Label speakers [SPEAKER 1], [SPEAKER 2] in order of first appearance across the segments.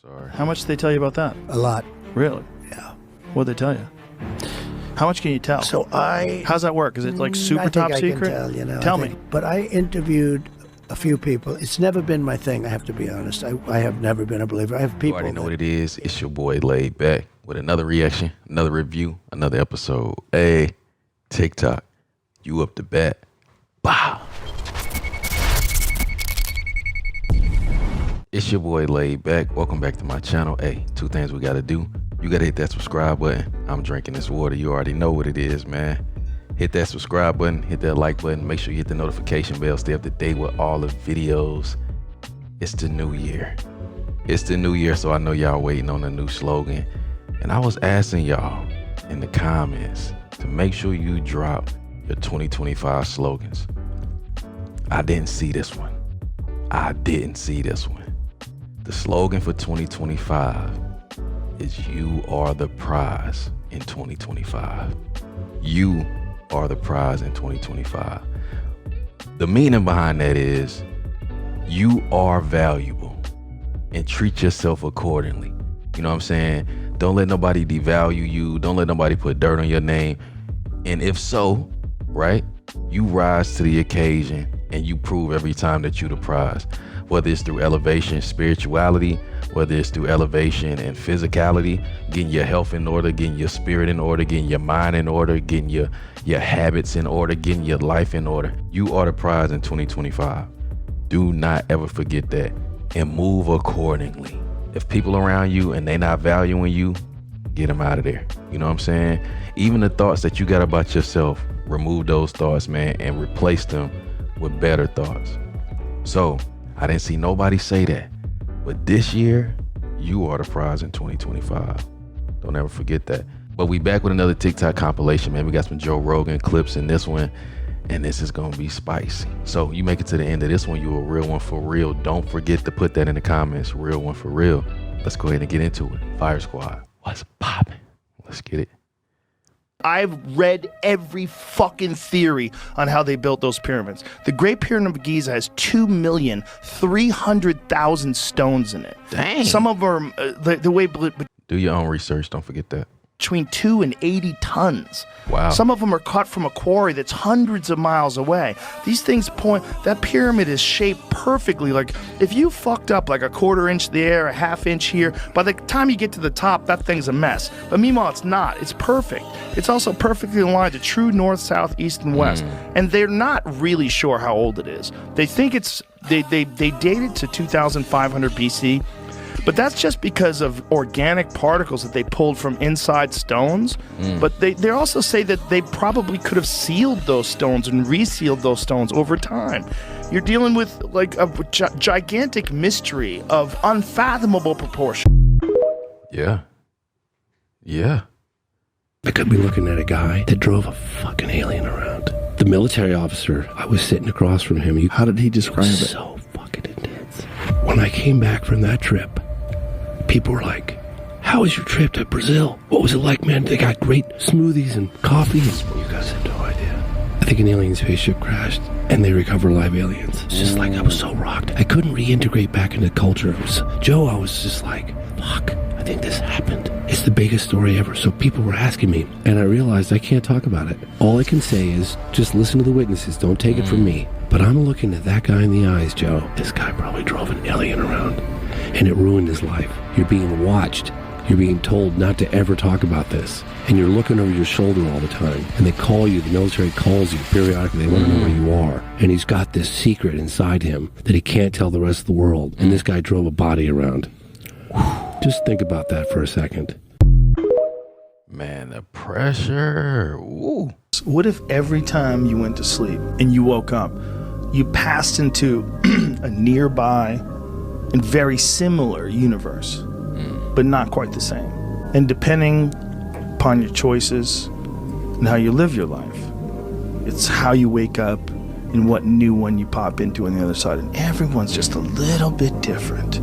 [SPEAKER 1] Sorry.
[SPEAKER 2] How much did they tell you about that?
[SPEAKER 3] A lot.
[SPEAKER 2] Really?
[SPEAKER 3] Yeah.
[SPEAKER 2] What'd they tell you? How much can you tell?
[SPEAKER 3] So
[SPEAKER 2] How's that work? Is it like super
[SPEAKER 3] I think
[SPEAKER 2] top
[SPEAKER 3] I
[SPEAKER 2] secret?
[SPEAKER 3] Can tell,
[SPEAKER 2] Tell me.
[SPEAKER 3] But I interviewed a few people. It's never been my thing, I have to be honest. I have never been a believer. I have people.
[SPEAKER 1] You already know what it is. It's your boy Laid Back with another reaction, another review, another episode. Hey, TikTok, you up to bat. Bow. It's your boy Laid Back. Welcome back to my channel. Hey, two things we gotta do. You gotta hit that subscribe button. I'm drinking this water. You already know what it is, man. Hit that subscribe button, hit that like button. Make sure you hit the notification bell. Stay up to date with all the videos. It's the new year. It's the new year, so I know y'all waiting on a new slogan. And I was asking y'all in the comments to make sure you drop your 2025 slogans. I didn't see this one. The slogan for 2025 is "You are the prize in 2025." You are the prize in 2025. The meaning behind that is you are valuable and treat yourself accordingly. You know what I'm saying? Don't let nobody devalue you. Don't let nobody put dirt on your name. And if so, right, you rise to the occasion and you prove every time that you the prize. Whether it's through elevation, spirituality, whether it's through elevation and physicality, getting your health in order, getting your spirit in order, getting your mind in order, getting your habits in order, getting your life in order. You are the prize in 2025. Do not ever forget that and move accordingly. If people around you and they not valuing you, get them out of there. You know what I'm saying? Even the thoughts that you got about yourself, remove those thoughts, man, and replace them with better thoughts. So I didn't see nobody say that. But this year, you are the prize in 2025. Don't ever forget that. But we back with another TikTok compilation, man. We got some Joe Rogan clips in this one, and this is gonna be spicy. So you make it to the end of this one, you a real one for real. Don't forget to put that in the comments, real one for real. Let's go ahead and get into it. Fire Squad, what's poppin'? Let's get it.
[SPEAKER 2] I've read every fucking theory on how they built those pyramids. The Great Pyramid of Giza has 2,300,000 stones in it.
[SPEAKER 1] Dang.
[SPEAKER 2] Some of them are the way
[SPEAKER 1] Do your own research, don't forget that.
[SPEAKER 2] between 2 and 80 tons.
[SPEAKER 1] Wow.
[SPEAKER 2] Some of them are cut from a quarry that's hundreds of miles away. These things point, that pyramid is shaped perfectly. Like if you fucked up like a quarter inch there, a half inch here, by the time you get to the top, that thing's a mess. But meanwhile, it's not. It's perfect. It's also perfectly aligned to true north, south, east, and west. And they're not really sure how old it is. They think they date it to 2,500 BC. But that's just because of organic particles that they pulled from inside stones. But they also say that they probably could have sealed those stones and resealed those stones over time. You're dealing with like a gigantic mystery of unfathomable proportion.
[SPEAKER 1] Yeah.
[SPEAKER 4] I could be looking at a guy that drove a fucking alien around. The military officer, I was sitting across from him. How did he describe it? So fucking intense. When I came back from that trip, people were like, "How was your trip to Brazil? What was it like, man? They got great smoothies and coffee." You guys have no idea. I think an alien spaceship crashed and they recover live aliens. It's just like I was so rocked. I couldn't reintegrate back into culture. Joe, I was just like, fuck, I think this happened. It's the biggest story ever. So people were asking me, and I realized I can't talk about it. All I can say is just listen to the witnesses. Don't take it from me. But I'm looking at that guy in the eyes, Joe. This guy probably drove an alien around, and it ruined his life. You're being watched. You're being told not to ever talk about this. And you're looking over your shoulder all the time. And they call you, the military calls you periodically. They want to know where you are. And he's got this secret inside him that he can't tell the rest of the world. And this guy drove a body around. Just think about that for a second.
[SPEAKER 1] Man, the pressure. Woo.
[SPEAKER 2] What if every time you went to sleep and you woke up, you passed into a nearby and very similar universe, but not quite the same? And depending upon your choices and how you live your life, it's how you wake up and what new one you pop into on the other side. And everyone's just a little bit different.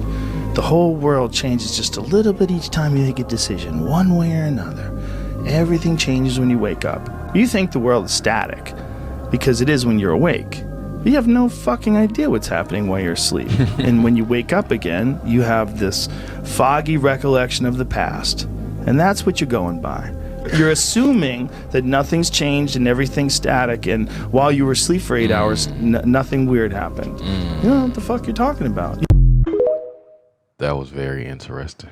[SPEAKER 2] The whole world changes just a little bit each time you make a decision, one way or another. Everything changes when you wake up. You think the world is static because it is when you're awake. You have no fucking idea what's happening while you're asleep. And when you wake up again, you have this foggy recollection of the past. And that's what you're going by. You're assuming that nothing's changed and everything's static, and while you were asleep for 8 hours, nothing weird happened. You don't know what the fuck you're talking about.
[SPEAKER 1] That was very interesting.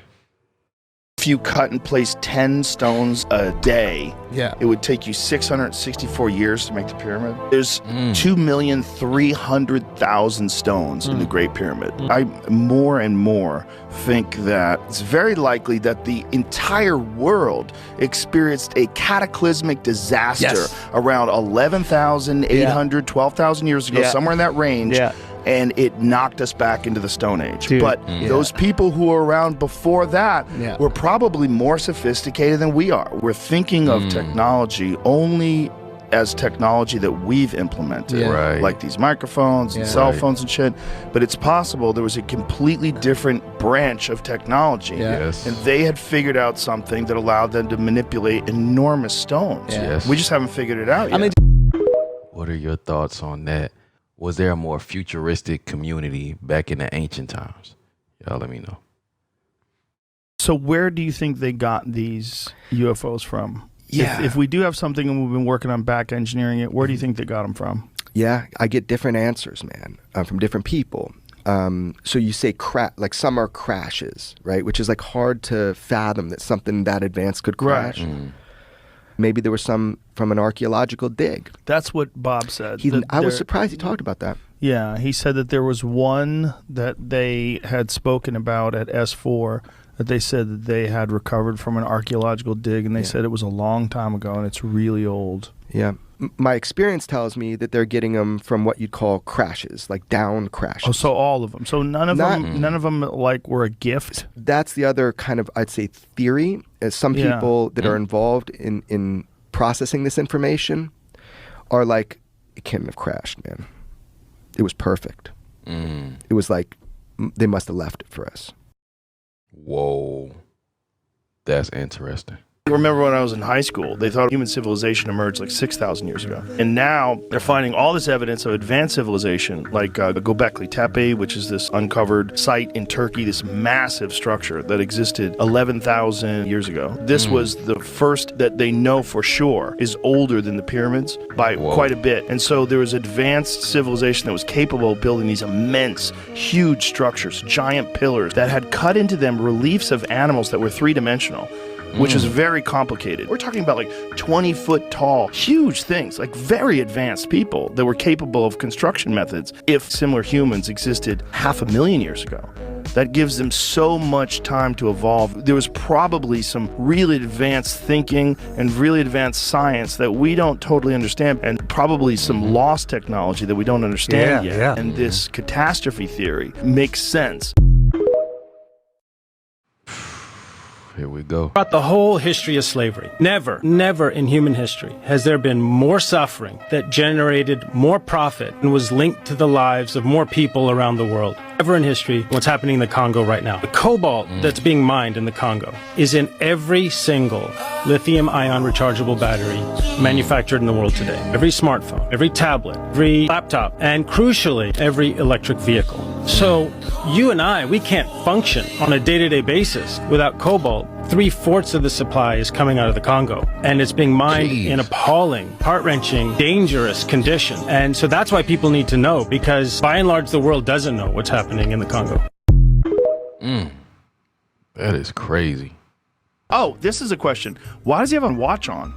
[SPEAKER 2] If you cut and place 10 stones a day,
[SPEAKER 5] Yeah.
[SPEAKER 2] it would take you 664 years to make the pyramid. There's 2,300,000 stones in the Great Pyramid. I more and more think that it's very likely that the entire world experienced a cataclysmic disaster around 11,800, 12,000 years ago, somewhere in that range.
[SPEAKER 5] Yeah.
[SPEAKER 2] And it knocked us back into the Stone Age.
[SPEAKER 5] Dude.
[SPEAKER 2] But those people who were around before that were probably more sophisticated than we are. We're thinking of technology only as technology that we've implemented,
[SPEAKER 1] Right.
[SPEAKER 2] like these microphones and cell phones and shit. But it's possible there was a completely different branch of technology.
[SPEAKER 1] Yes.
[SPEAKER 2] And they had figured out something that allowed them to manipulate enormous stones.
[SPEAKER 1] Yes.
[SPEAKER 2] We just haven't figured it out yet.
[SPEAKER 5] I mean,
[SPEAKER 1] What are your thoughts on that? Was there a more futuristic community back in the ancient times? Y'all let me know.
[SPEAKER 2] So where do you think they got these UFOs from?
[SPEAKER 6] Yeah.
[SPEAKER 2] If we do have something and we've been working on back engineering it, where do you think they got them from?
[SPEAKER 6] Yeah, I get different answers, man, from different people. So you say like some are crashes, right? Which is like hard to fathom that something that advanced could crash. Maybe there was some from an archaeological dig.
[SPEAKER 2] That's what Bob said.
[SPEAKER 6] I was surprised he talked about that.
[SPEAKER 2] Yeah, he said that there was one that they had spoken about at S4 that they said that they had recovered from an archaeological dig, and they said it was a long time ago and it's really old.
[SPEAKER 6] Yeah. My experience tells me that they're getting them from what you'd call crashes, like down crashes.
[SPEAKER 2] Oh, so all of them. So none of them like were a gift.
[SPEAKER 6] That's the other kind of, I'd say, theory. Some people that are involved in processing this information are like, it couldn't have crashed, man. It was perfect. It was like, they must have left it for us.
[SPEAKER 1] Whoa. That's interesting.
[SPEAKER 2] I remember when I was in high school, they thought human civilization emerged like 6,000 years ago. And now they're finding all this evidence of advanced civilization, like Göbekli Tepe, which is this uncovered site in Turkey, this massive structure that existed 11,000 years ago. This was the first that they know for sure is older than the pyramids by quite a bit. And so there was advanced civilization that was capable of building these immense, huge structures, giant pillars that had cut into them reliefs of animals that were three-dimensional, which is very complicated. We're talking about like 20-foot tall, huge things, like very advanced people that were capable of construction methods if similar humans existed 500,000 years ago. That gives them so much time to evolve. There was probably some really advanced thinking and really advanced science that we don't totally understand, and probably some lost technology that we don't understand yet.
[SPEAKER 5] Yeah.
[SPEAKER 2] And this catastrophe theory makes sense.
[SPEAKER 1] Here we go.
[SPEAKER 7] Throughout the whole history of slavery, never in human history has there been more suffering that generated more profit and was linked to the lives of more people around the world. Ever in history, what's happening in the Congo right now. The cobalt that's being mined in the Congo is in every single lithium-ion rechargeable battery manufactured in the world today. Every smartphone, every tablet, every laptop, and crucially, every electric vehicle. So you and I, we can't function on a day-to-day basis without cobalt. 3/4 of the supply is coming out of the Congo, and it's being mined in appalling, heart-wrenching, dangerous condition. And so that's why people need to know, because by and large, the world doesn't know what's happening in the Congo.
[SPEAKER 1] That is crazy.
[SPEAKER 2] Oh, this is a question. Why does he have a watch on?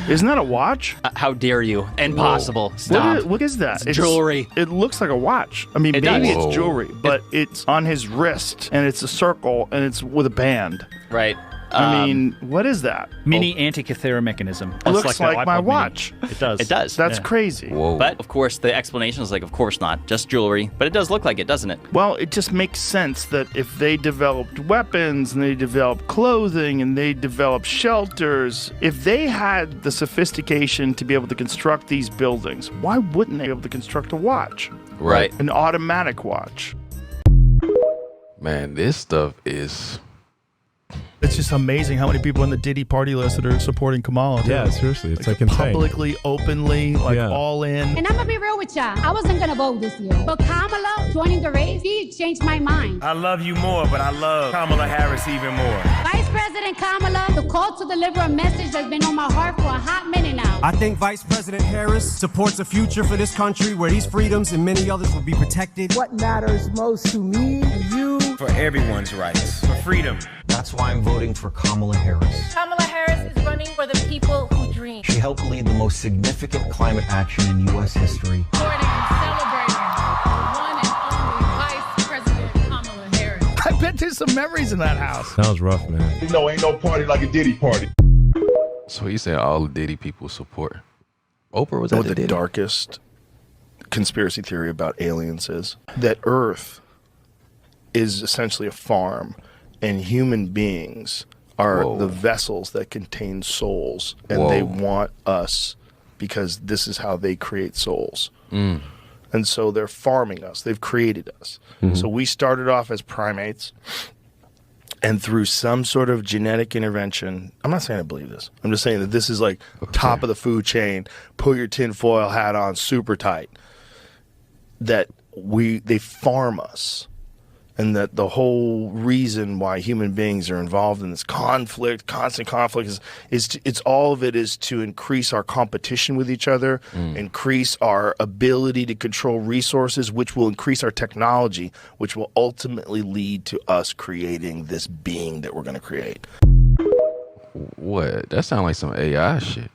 [SPEAKER 2] Isn't that a watch?
[SPEAKER 8] How dare you? Impossible. Stop.
[SPEAKER 2] What is that?
[SPEAKER 8] It's jewelry.
[SPEAKER 2] It looks like a watch. I mean,
[SPEAKER 8] It
[SPEAKER 2] maybe
[SPEAKER 8] does.
[SPEAKER 2] it's jewelry, but it's on his wrist, and it's a circle, and it's with a band.
[SPEAKER 8] Right.
[SPEAKER 2] I mean, what is that?
[SPEAKER 9] Mini Antikythera mechanism.
[SPEAKER 2] It looks like my
[SPEAKER 9] iPod Mini.
[SPEAKER 2] watch.
[SPEAKER 9] It does.
[SPEAKER 8] It does.
[SPEAKER 2] That's crazy.
[SPEAKER 1] Whoa.
[SPEAKER 8] But, of course, the explanation is like, of course not. Just jewelry. But it does look like it, doesn't it?
[SPEAKER 2] Well, it just makes sense that if they developed weapons and they developed clothing and they developed shelters, if they had the sophistication to be able to construct these buildings, why wouldn't they be able to construct a watch?
[SPEAKER 1] Right.
[SPEAKER 2] An automatic watch.
[SPEAKER 1] Man, this stuff is
[SPEAKER 2] It's just amazing how many people on the Diddy party list that are supporting Kamala. Too.
[SPEAKER 5] Yeah, seriously, it's like insane.
[SPEAKER 2] Publicly, openly, all in.
[SPEAKER 10] And I'm gonna be real with y'all. I wasn't gonna vote this year, but Kamala joining the race, he changed my mind.
[SPEAKER 11] I love you more, but I love Kamala Harris even more.
[SPEAKER 10] Vice President Kamala, the call to deliver a message that's been on my heart for a hot minute now.
[SPEAKER 11] I think Vice President Harris supports a future for this country where these freedoms and many others will be protected.
[SPEAKER 12] What matters most to me, you,
[SPEAKER 11] for everyone's rights, for freedom.
[SPEAKER 13] That's why I'm voting for Kamala Harris.
[SPEAKER 14] Kamala Harris is running for the people who dream.
[SPEAKER 13] She helped lead the most significant climate action in U.S. history.
[SPEAKER 14] Supporting and celebrating the one and only Vice President Kamala Harris.
[SPEAKER 2] I bet there's some memories in that house.
[SPEAKER 5] Sounds rough, man.
[SPEAKER 15] You know, ain't no party like a Diddy party.
[SPEAKER 1] So you saying all the Diddy people support Oprah? Was that
[SPEAKER 2] what the darkest conspiracy theory about aliens is? That Earth is essentially a farm, and human beings are the vessels that contain souls, and they want us because this is how they create souls. And so they're farming us. They've created us. So we started off as primates, and through some sort of genetic intervention, I'm not saying I believe this. I'm just saying that this is like top of the food chain, put your tinfoil hat on super tight, that they farm us. And that the whole reason why human beings are involved in this conflict, constant conflict, it's all of it is to increase our competition with each other, increase our ability to control resources, which will increase our technology, which will ultimately lead to us creating this being that we're going to create.
[SPEAKER 1] What? That sounds like some AI shit.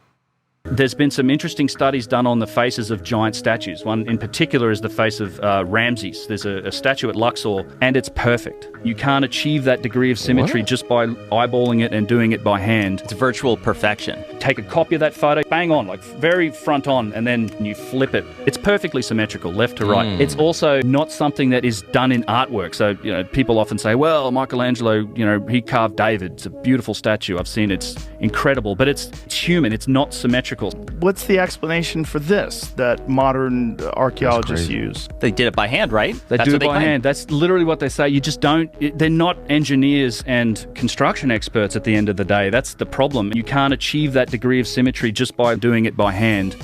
[SPEAKER 9] There's been some interesting studies done on the faces of giant statues. One in particular is the face of Ramses. There's a statue at Luxor, and it's perfect. You can't achieve that degree of symmetry just by eyeballing it and doing it by hand.
[SPEAKER 8] It's virtual perfection.
[SPEAKER 9] Take a copy of that photo, bang on, like very front on, and then you flip it. It's perfectly symmetrical, left to right. It's also not something that is done in artwork. So, people often say, well, Michelangelo, he carved David. It's a beautiful statue. I've seen it. It's incredible, but it's human. It's not symmetrical.
[SPEAKER 2] What's the explanation for this that modern archaeologists use?
[SPEAKER 8] They did it by hand, right?
[SPEAKER 9] That's do it by hand. That's literally what they say. You just don't... They're not engineers and construction experts at the end of the day. That's the problem. You can't achieve that degree of symmetry just by doing it by hand.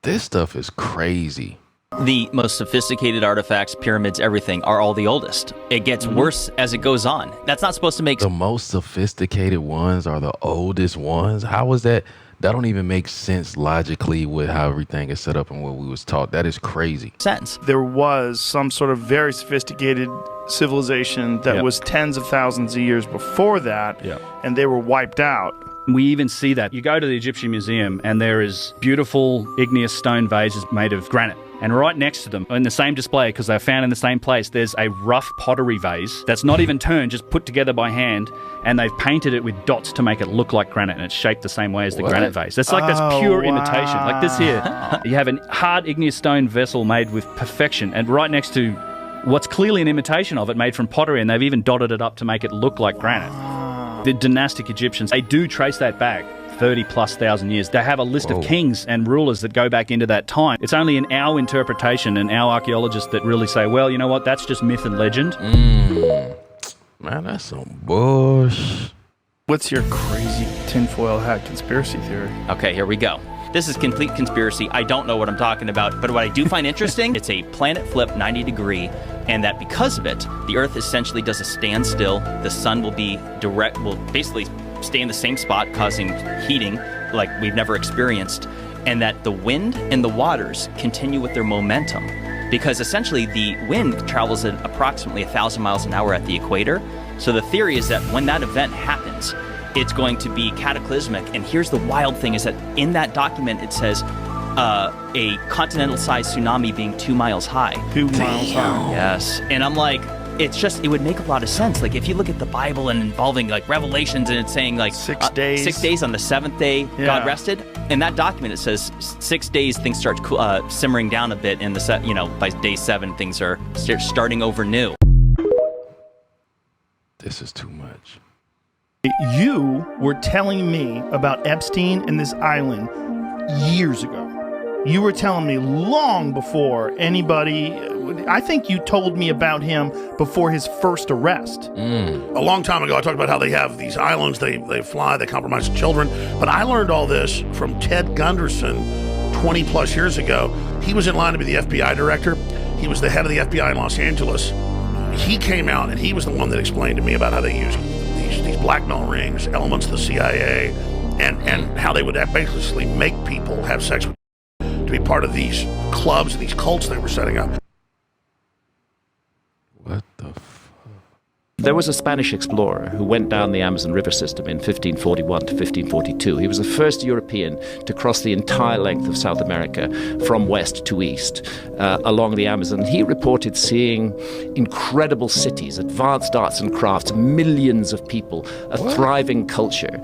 [SPEAKER 1] This stuff is crazy.
[SPEAKER 8] The most sophisticated artifacts, pyramids, everything are all the oldest. It gets worse as it goes on. That's not supposed to make...
[SPEAKER 1] The most sophisticated ones are the oldest ones? How is that? That don't even make sense logically with how everything is set up and what we was taught. That is crazy.
[SPEAKER 8] Sense.
[SPEAKER 2] There was some sort of very sophisticated civilization that was tens of thousands of years before that, and they were wiped out.
[SPEAKER 9] We even see that. You go to the Egyptian Museum and there is beautiful igneous stone vases made of granite. And right next to them, in the same display, because they're found in the same place, there's a rough pottery vase that's not even turned, just put together by hand, and they've painted it with dots to make it look like granite, and it's shaped the same way as the granite vase. That's pure imitation. Like this here, you have a hard igneous stone vessel made with perfection, and right next to what's clearly an imitation of it, made from pottery, and they've even dotted it up to make it look like granite. The dynastic Egyptians, they do trace that back 30,000+ years. They have a list of kings and rulers that go back into that time. It's only in our interpretation and our archaeologists that really say, well, you know what, that's just myth and legend.
[SPEAKER 1] Man, that's some bullshit.
[SPEAKER 2] What's your crazy tinfoil hat conspiracy theory?
[SPEAKER 8] Okay, here we go. This is complete conspiracy. I don't know what I'm talking about, but what I do find interesting, it's a planet flip 90 degree, and that because of it, the Earth essentially does a standstill. The sun will basically stay in the same spot, causing heating like we've never experienced, and that the wind and the waters continue with their momentum. Because essentially the wind travels at approximately 1,000 miles an hour at the equator. So the theory is that when that event happens, it's going to be cataclysmic. And here's the wild thing is that in that document it says a continental-sized tsunami being 2 miles high.
[SPEAKER 2] 2 miles high.
[SPEAKER 8] Yes. And I'm like, it would make a lot of sense. Like if you look at the Bible and involving like Revelations and it's saying like
[SPEAKER 2] 6 days.
[SPEAKER 8] 6 days on the seventh day, God rested. In that document, it says 6 days things start simmering down a bit. And by day 7 things are starting over new.
[SPEAKER 1] This is too much.
[SPEAKER 2] You were telling me about Epstein and this island years ago. You were telling me long before anybody. I think you told me about him before his first arrest.
[SPEAKER 16] A long time ago, I talked about how they have these islands, they fly, they compromise children. But I learned all this from Ted Gunderson 20 plus years ago. He was in line to be the FBI director. He was the head of the FBI in Los Angeles. He came out and he was the one that explained to me about how they use these blackmail rings, elements of the CIA, and how they would basically make people have sex with to be part of these clubs and these cults they were setting up.
[SPEAKER 1] What the
[SPEAKER 17] There was a Spanish explorer who went down the Amazon River system in 1541 to 1542. He was the first European to cross the entire length of South America from west to east along the Amazon. He reported seeing incredible cities, advanced arts and crafts, millions of people, a thriving culture.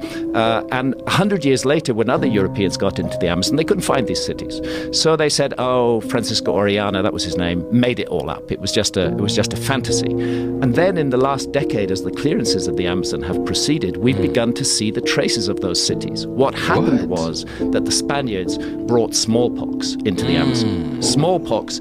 [SPEAKER 17] And 100 years later, when other Europeans got into the Amazon, they couldn't find these cities. So they said, oh, Francisco Orellana, that was his name, made it all up. It was just a fantasy. And then in the last decade, as the clearances of the Amazon have proceeded, we've begun to see the traces of those cities. What happened was that the Spaniards brought smallpox into the Amazon. Smallpox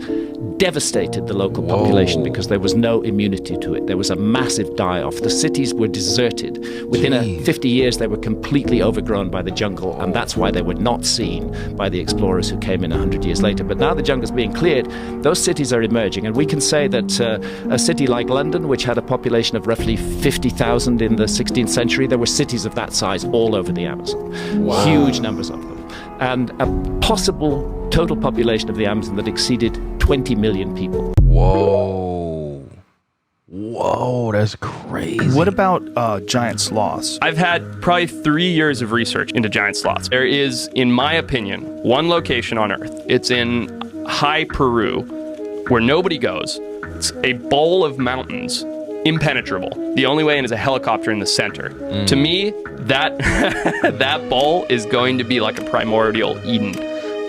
[SPEAKER 17] devastated the local population because there was no immunity to it. There was a massive die-off. The cities were deserted. Within 50 years, they were completely overgrown by the jungle, and that's why they were not seen by the explorers who came in 100 years later. But now the jungle's being cleared, those cities are emerging, and we can say that a city like London, which had a population of roughly 50,000 in the 16th century, there were cities of that size all over the Amazon.
[SPEAKER 1] Wow.
[SPEAKER 17] Huge numbers of them. And a possible total population of the Amazon that exceeded 20 million people.
[SPEAKER 1] Whoa, that's crazy.
[SPEAKER 2] What about giant sloths?
[SPEAKER 18] I've had probably 3 years of research into giant sloths. There is, in my opinion, one location on Earth. It's in high Peru, where nobody goes. It's a bowl of mountains, impenetrable. The only way in is a helicopter in the center. To me, that that bowl is going to be like a primordial Eden.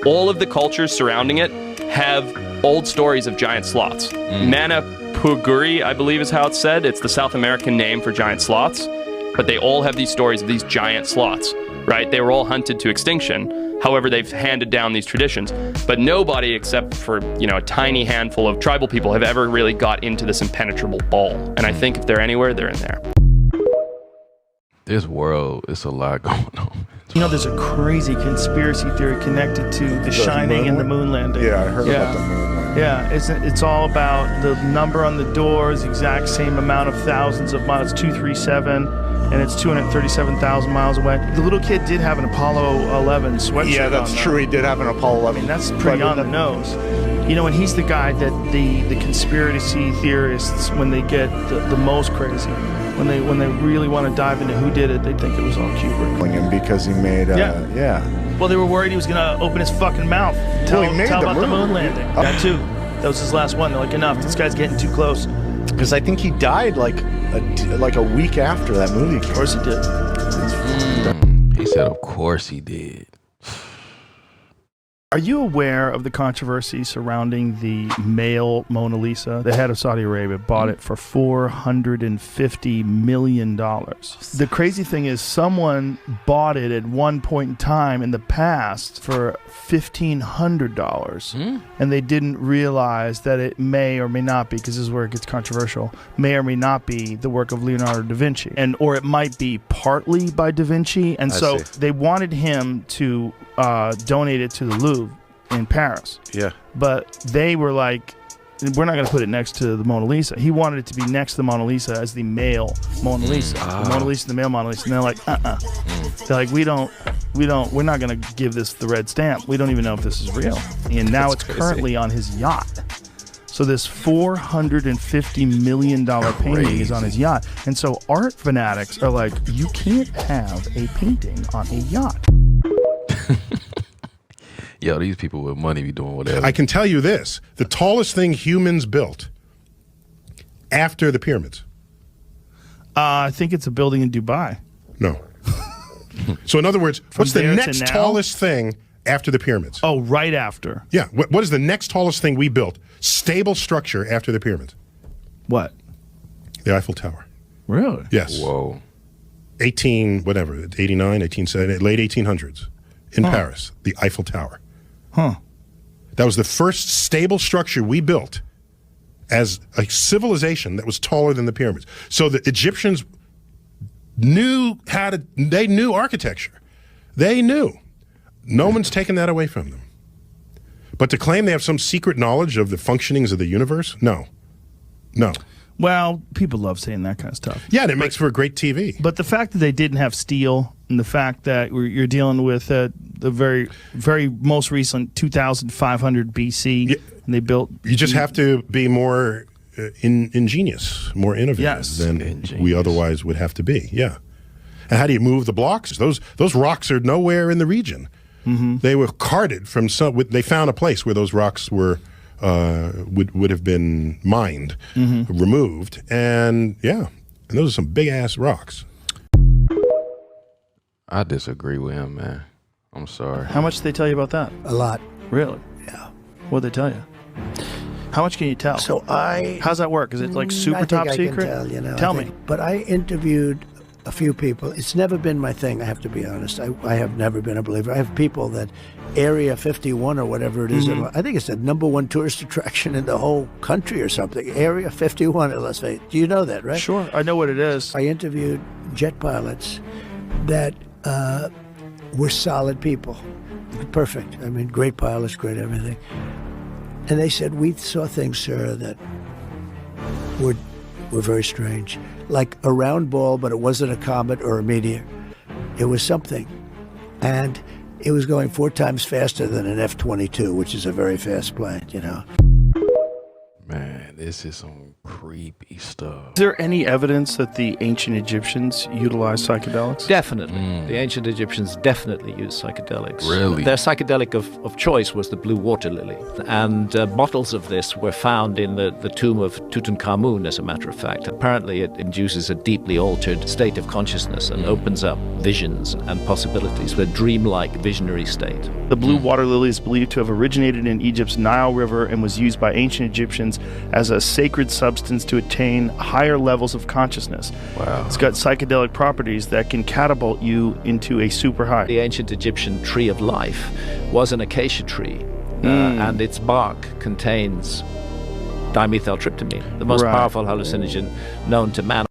[SPEAKER 18] All of the cultures surrounding it have old stories of giant sloths. Manapuguri, I believe is how it's said. It's the South American name for giant sloths. But they all have these stories of these giant sloths, right? They were all hunted to extinction. However, they've handed down these traditions. But nobody, except for, a tiny handful of tribal people, have ever really got into this impenetrable bowl. And I think if they're anywhere, they're in there.
[SPEAKER 1] This world, it's a lot going on.
[SPEAKER 2] There's a crazy conspiracy theory connected to The Shining and the moon landing.
[SPEAKER 19] Yeah, I heard about the moon landing.
[SPEAKER 2] Yeah, it's all about the number on the doors, exact same amount of thousands of miles, 237, and it's 237,000 miles away. The little kid did have an Apollo 11 sweatshirt.
[SPEAKER 19] Yeah, that's true. He did have an Apollo 11.
[SPEAKER 2] I mean, that's pretty on the nose. And he's the guy that the conspiracy theorists, when they get the most crazy, when they really want to dive into who did it, they think it was all Kubrick.
[SPEAKER 19] Because he made, yeah.
[SPEAKER 2] Well, they were worried he was going to open his fucking mouth. Tell about the moon landing. That too. That was his last one. They're like, enough. This guy's getting too close.
[SPEAKER 19] Because I think he died like a week after that movie.
[SPEAKER 2] Of course he did.
[SPEAKER 1] He said, of course he did.
[SPEAKER 2] Are you aware of the controversy surrounding the male Mona Lisa? The head of Saudi Arabia bought it for $450 million. The crazy thing is someone bought it at one point in time in the past for $1,500. And they didn't realize that it may or may not be, because this is where it gets controversial, may or may not be the work of Leonardo da Vinci. Or it might be partly by da Vinci. And so they wanted him to donate it to the Louvre in Paris.
[SPEAKER 19] Yeah.
[SPEAKER 2] But they were like, we're not going to put it next to the Mona Lisa. He wanted it to be next to the Mona Lisa as the male Mona Lisa. The Mona Lisa, the male Mona Lisa. And they're like, They're like, we're not going to give this the red stamp. We don't even know if this is real. And now it's currently on his yacht. So this $450 million painting is on his yacht. And so art fanatics are like, you can't have a painting on a yacht.
[SPEAKER 1] Yo, these people with money be doing whatever.
[SPEAKER 20] I can tell you this. The tallest thing humans built after the pyramids.
[SPEAKER 2] I think it's a building in Dubai.
[SPEAKER 20] No. So in other words, what's the next tallest thing after the pyramids?
[SPEAKER 2] Oh, right after.
[SPEAKER 20] Yeah. What is the next tallest thing we built? Stable structure after the pyramids.
[SPEAKER 2] What?
[SPEAKER 20] The Eiffel Tower.
[SPEAKER 2] Really?
[SPEAKER 20] Yes.
[SPEAKER 1] Whoa.
[SPEAKER 20] 89, whatever, 89, 1870, late 1800s in Paris, the Eiffel Tower.
[SPEAKER 2] Huh.
[SPEAKER 20] That was the first stable structure we built as a civilization that was taller than the pyramids. So the Egyptians knew they knew architecture. They knew. No one's taken that away from them. But to claim they have some secret knowledge of the functionings of the universe, no. No.
[SPEAKER 2] Well, people love saying that kind of stuff.
[SPEAKER 20] Yeah, and it makes for great TV.
[SPEAKER 2] But the fact that they didn't have steel, and the fact that you're dealing with the very, very most recent 2,500 BC, and they built.
[SPEAKER 20] You just have to be more ingenious, more innovative than we otherwise would have to be. Yeah. And how do you move the blocks? Those rocks are nowhere in the region. Mm-hmm. They were carted from some. They found a place where those rocks were. Would have been mined, removed, and those are some big ass rocks.
[SPEAKER 1] I disagree with him, man. I'm sorry.
[SPEAKER 2] How much did they tell you about that?
[SPEAKER 3] A lot.
[SPEAKER 2] Really?
[SPEAKER 3] Yeah.
[SPEAKER 2] What'd they tell you? How much can you tell?
[SPEAKER 3] So
[SPEAKER 2] how's that work? Is it like super
[SPEAKER 3] I think
[SPEAKER 2] top
[SPEAKER 3] I
[SPEAKER 2] secret?
[SPEAKER 3] Can tell,
[SPEAKER 2] Tell me.
[SPEAKER 3] But I interviewed a few people. It's never been my thing, I have to be honest. I have never been a believer. I have people that Area 51 or whatever it is. I think it's the #1 tourist attraction in the whole country or something. Area 51 in Las Vegas. Do you know that, right?
[SPEAKER 2] Sure, I know what it is.
[SPEAKER 3] I interviewed jet pilots that were solid people. Perfect. I mean, great pilots, great everything. And they said, we saw things, sir, that were very strange. Like a round ball, but it wasn't a comet or a meteor. It was something. And it was going 4 times faster than an F-22, which is a very fast plane, you know.
[SPEAKER 1] Man, this is some creepy stuff.
[SPEAKER 2] Is there any evidence that the ancient Egyptians utilized psychedelics?
[SPEAKER 17] Definitely. The ancient Egyptians definitely used psychedelics.
[SPEAKER 1] Really?
[SPEAKER 17] Their psychedelic of choice was the blue water lily. And bottles of this were found in the tomb of Tutankhamun, as a matter of fact. Apparently it induces a deeply altered state of consciousness and opens up visions and possibilities, a dreamlike visionary state.
[SPEAKER 2] The blue water lily is believed to have originated in Egypt's Nile River and was used by ancient Egyptians as a sacred substance to attain higher levels of consciousness.
[SPEAKER 1] Wow.
[SPEAKER 2] It's got psychedelic properties that can catapult you into a super high.
[SPEAKER 17] The ancient Egyptian tree of life was an acacia tree, and its bark contains dimethyltryptamine, the most powerful hallucinogen known to man.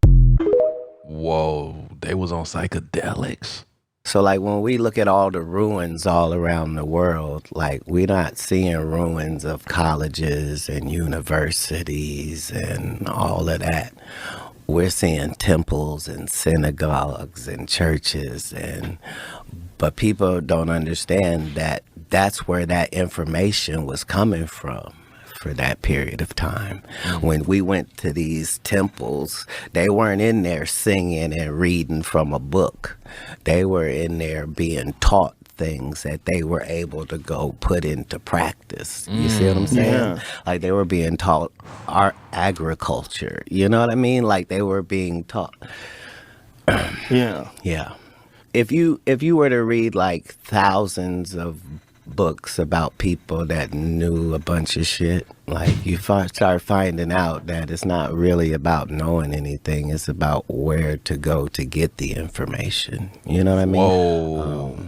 [SPEAKER 1] Whoa, they was on psychedelics.
[SPEAKER 21] So, like, when we look at all the ruins all around the world, like, we're not seeing ruins of colleges and universities and all of that. We're seeing temples and synagogues and churches, but people don't understand that that's where that information was coming from for that period of time. When we went to these temples, they weren't in there singing and reading from a book. They were in there being taught things that they were able to go put into practice. You see what I'm saying?
[SPEAKER 2] Yeah.
[SPEAKER 21] Like, they were being taught agriculture. You know what I mean? Like, they were being taught.
[SPEAKER 2] Yeah.
[SPEAKER 21] Yeah. If you were to read like thousands of books about people that knew a bunch of shit, like, you start finding out that it's not really about knowing anything. It's about where to go to get the information. You know what I mean?
[SPEAKER 1] Whoa.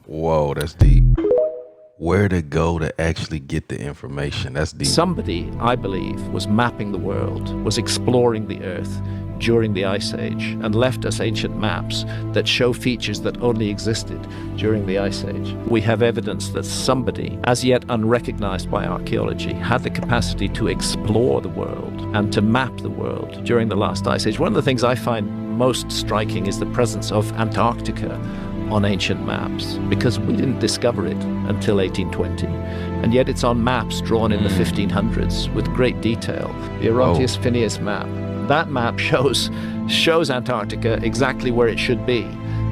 [SPEAKER 1] Whoa, that's deep. Where to go to actually get the information. That's deep.
[SPEAKER 17] Somebody, I believe, was mapping the world, was exploring the earth during the Ice Age, and left us ancient maps that show features that only existed during the Ice Age. We have evidence that somebody, as yet unrecognized by archaeology, had the capacity to explore the world and to map the world during the last Ice Age. One of the things I find most striking is the presence of Antarctica on ancient maps, because we didn't discover it until 1820, and yet it's on maps drawn in the 1500s with great detail. The Orontius Phineas map. That map shows Antarctica exactly where it should be,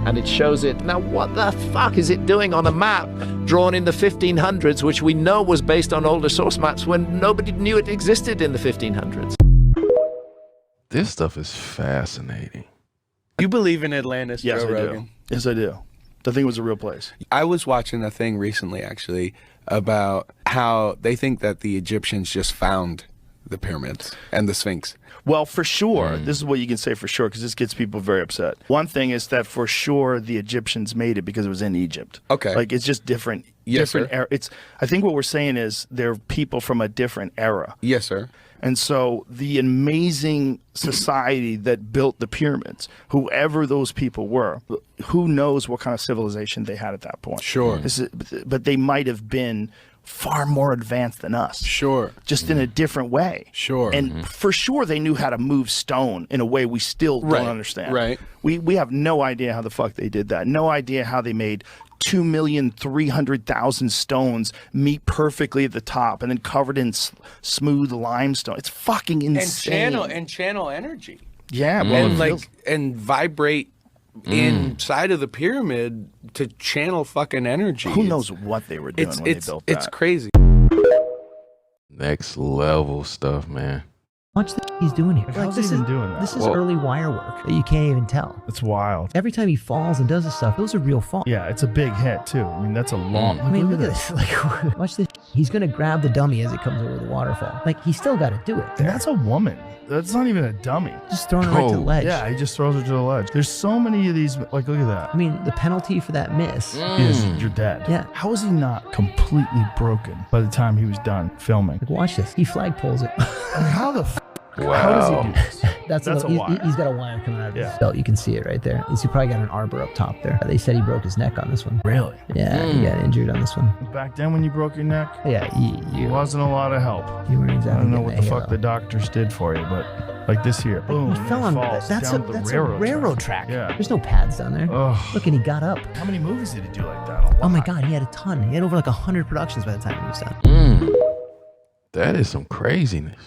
[SPEAKER 17] and it shows it. Now, what the fuck is it doing on a map drawn in the 1500s, which we know was based on older source maps, when nobody knew it existed in the 1500s?
[SPEAKER 1] This stuff is fascinating.
[SPEAKER 22] You believe in Atlantis,
[SPEAKER 2] Yes,
[SPEAKER 22] Joe
[SPEAKER 2] I
[SPEAKER 22] Rogan?
[SPEAKER 2] do. Yes, I do. I think it was a real place.
[SPEAKER 22] I was watching a thing recently, actually, about how they think that the Egyptians just found the pyramids and the Sphinx.
[SPEAKER 2] Well, for sure, this is what you can say for sure, because this gets people very upset. One thing is that for sure the Egyptians made it because it was in Egypt.
[SPEAKER 22] Okay.
[SPEAKER 2] Like, it's just different
[SPEAKER 22] Yes,
[SPEAKER 2] different
[SPEAKER 22] sir.
[SPEAKER 2] era. I think what we're saying is they're people from a different era.
[SPEAKER 22] Yes, sir.
[SPEAKER 2] And so the amazing society that built the pyramids, whoever those people were, who knows what kind of civilization they had at that point.
[SPEAKER 22] Sure.
[SPEAKER 2] But they might have been far more advanced than us.
[SPEAKER 22] Sure.
[SPEAKER 2] Just in a different way.
[SPEAKER 22] Sure.
[SPEAKER 2] And for sure they knew how to move stone in a way we still don't understand.
[SPEAKER 22] Right.
[SPEAKER 2] We have no idea how the fuck they did that. No idea how they made 2,300,000 stones meet perfectly at the top and then covered in smooth limestone. It's fucking insane.
[SPEAKER 22] And channel energy.
[SPEAKER 2] Yeah, well,
[SPEAKER 22] and vibrate inside of the pyramid to channel fucking energy.
[SPEAKER 2] Who knows what they were doing when they built that?
[SPEAKER 22] It's crazy.
[SPEAKER 1] Next level stuff, man.
[SPEAKER 4] Watch the he's doing here.
[SPEAKER 6] How's he even doing that?
[SPEAKER 4] This is early wire work that you can't even tell.
[SPEAKER 6] It's wild.
[SPEAKER 4] Every time he falls and does this stuff, those are real falls.
[SPEAKER 6] Yeah, it's a big hit too. I mean, that's a long.
[SPEAKER 4] I mean, look at this. Like, watch this. He's gonna grab the dummy as it comes over the waterfall. Like, he's still got to do it.
[SPEAKER 6] And that's a woman. That's not even a dummy.
[SPEAKER 4] Just throwing it right to the ledge.
[SPEAKER 6] Yeah, he just throws her to the ledge. There's so many of these. Like, look at that.
[SPEAKER 4] I mean, the penalty for that miss
[SPEAKER 6] is you're dead.
[SPEAKER 4] Yeah.
[SPEAKER 6] How is he not completely broken by the time he was done filming?
[SPEAKER 4] Like, watch this. He flagpoles it.
[SPEAKER 6] How the f?
[SPEAKER 1] Wow.
[SPEAKER 6] How does he do this?
[SPEAKER 4] That's
[SPEAKER 6] a wire.
[SPEAKER 4] He's got a wire coming out of his belt. You can see it right there. He probably got an arbor up top there. They said he broke his neck on this one.
[SPEAKER 6] Really?
[SPEAKER 4] Yeah, he got injured on this one.
[SPEAKER 6] Back then when you broke your neck?
[SPEAKER 4] Yeah,
[SPEAKER 6] it wasn't a lot of help.
[SPEAKER 4] You weren't exactly.
[SPEAKER 6] I don't know what the fuck the doctors did for you, but like this here, boom,
[SPEAKER 4] he fell on
[SPEAKER 6] falls
[SPEAKER 4] that's
[SPEAKER 6] down
[SPEAKER 4] a
[SPEAKER 6] the
[SPEAKER 4] railroad track.
[SPEAKER 6] Yeah.
[SPEAKER 4] There's no pads down there.
[SPEAKER 6] Ugh.
[SPEAKER 4] Look, and he got up.
[SPEAKER 6] How many movies did he do like that?
[SPEAKER 4] Oh my God, he had a ton. He had over like 100 productions by the time he was done.
[SPEAKER 1] That is some craziness.